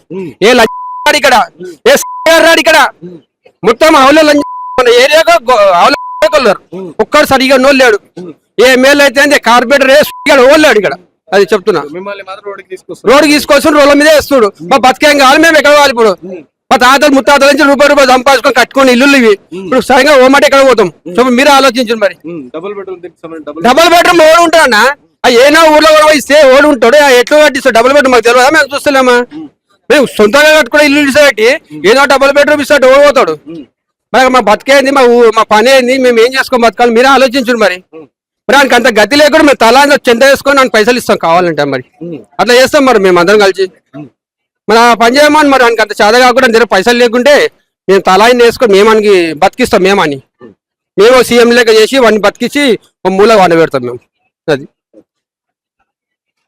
[SPEAKER 4] ఏ లంచాడు ఇక్కడ, ఏ రాడు ఇక్కడ. మొత్తం ఆవుల ఏరియాగా ఒక్కడు సరిగా నోళ్ళు లేడు. ఏ ఎమ్మెల్యే అయితే కార్పొరేటర్ ఓళ్ళాడు ఇక్కడ. అది చెప్తున్నా. రోడ్డు తీసుకొచ్చి రోడ్ల మీదే వేస్తుడు. మా బతికేం కావాలి, మేము ఎక్కడ కావాలి? ఇప్పుడు మా తాతలు ముత్తాతల నుంచి రూపాయి సంపాదించుకొని కట్టుకుని ఇల్లు ఇవి. ఇప్పుడు సరిగా ఓమాట ఎక్కడ పోతాం చెప్పు, మీరు ఆలోచించండి. మరి డబుల్ బెడ్రూమ్ ఓడు ఉంటాడన్నా? ఏనా ఊర్లో కూడా ఇస్తే ఓడు ఉంటాడు, ఎట్లా కట్టిస్తాడు డబుల్ బెడ్రూమ్? మాకు తెలియదా? మేము చూస్తలేమా? మేము సొంతంగా కట్టుకుని ఇల్లు ఇస్తాబెట్టి ఏదో డబుల్ బెడ్రూమ్ ఇస్తాడు, ఓడి పోతాడు. మరి మా బతికేంది, మా పని ఏంది, మేము ఏం చేసుకొని బతకాలి? మీరే ఆలోచించండి. మరి ఆయనకి అంత గతి లేకుండా మేము తలా చెంత వేసుకొని నాకు పైసలు ఇస్తాం కావాలంటే. మరి అట్లా చేస్తాం మరి మేము అందరం కలిసి. మరి ఆ పని చేయమని మరి ఆయనకి అంత చేత కాకుండా దగ్గర పైసలు లేకుంటే మేము తలాయిని వేసుకొని మేము ఆయనకి బతికిస్తాం. మేము సీఎం లెక్క చేసి వాడిని బతికించి మూల వాడి పెడతాం మేము. అది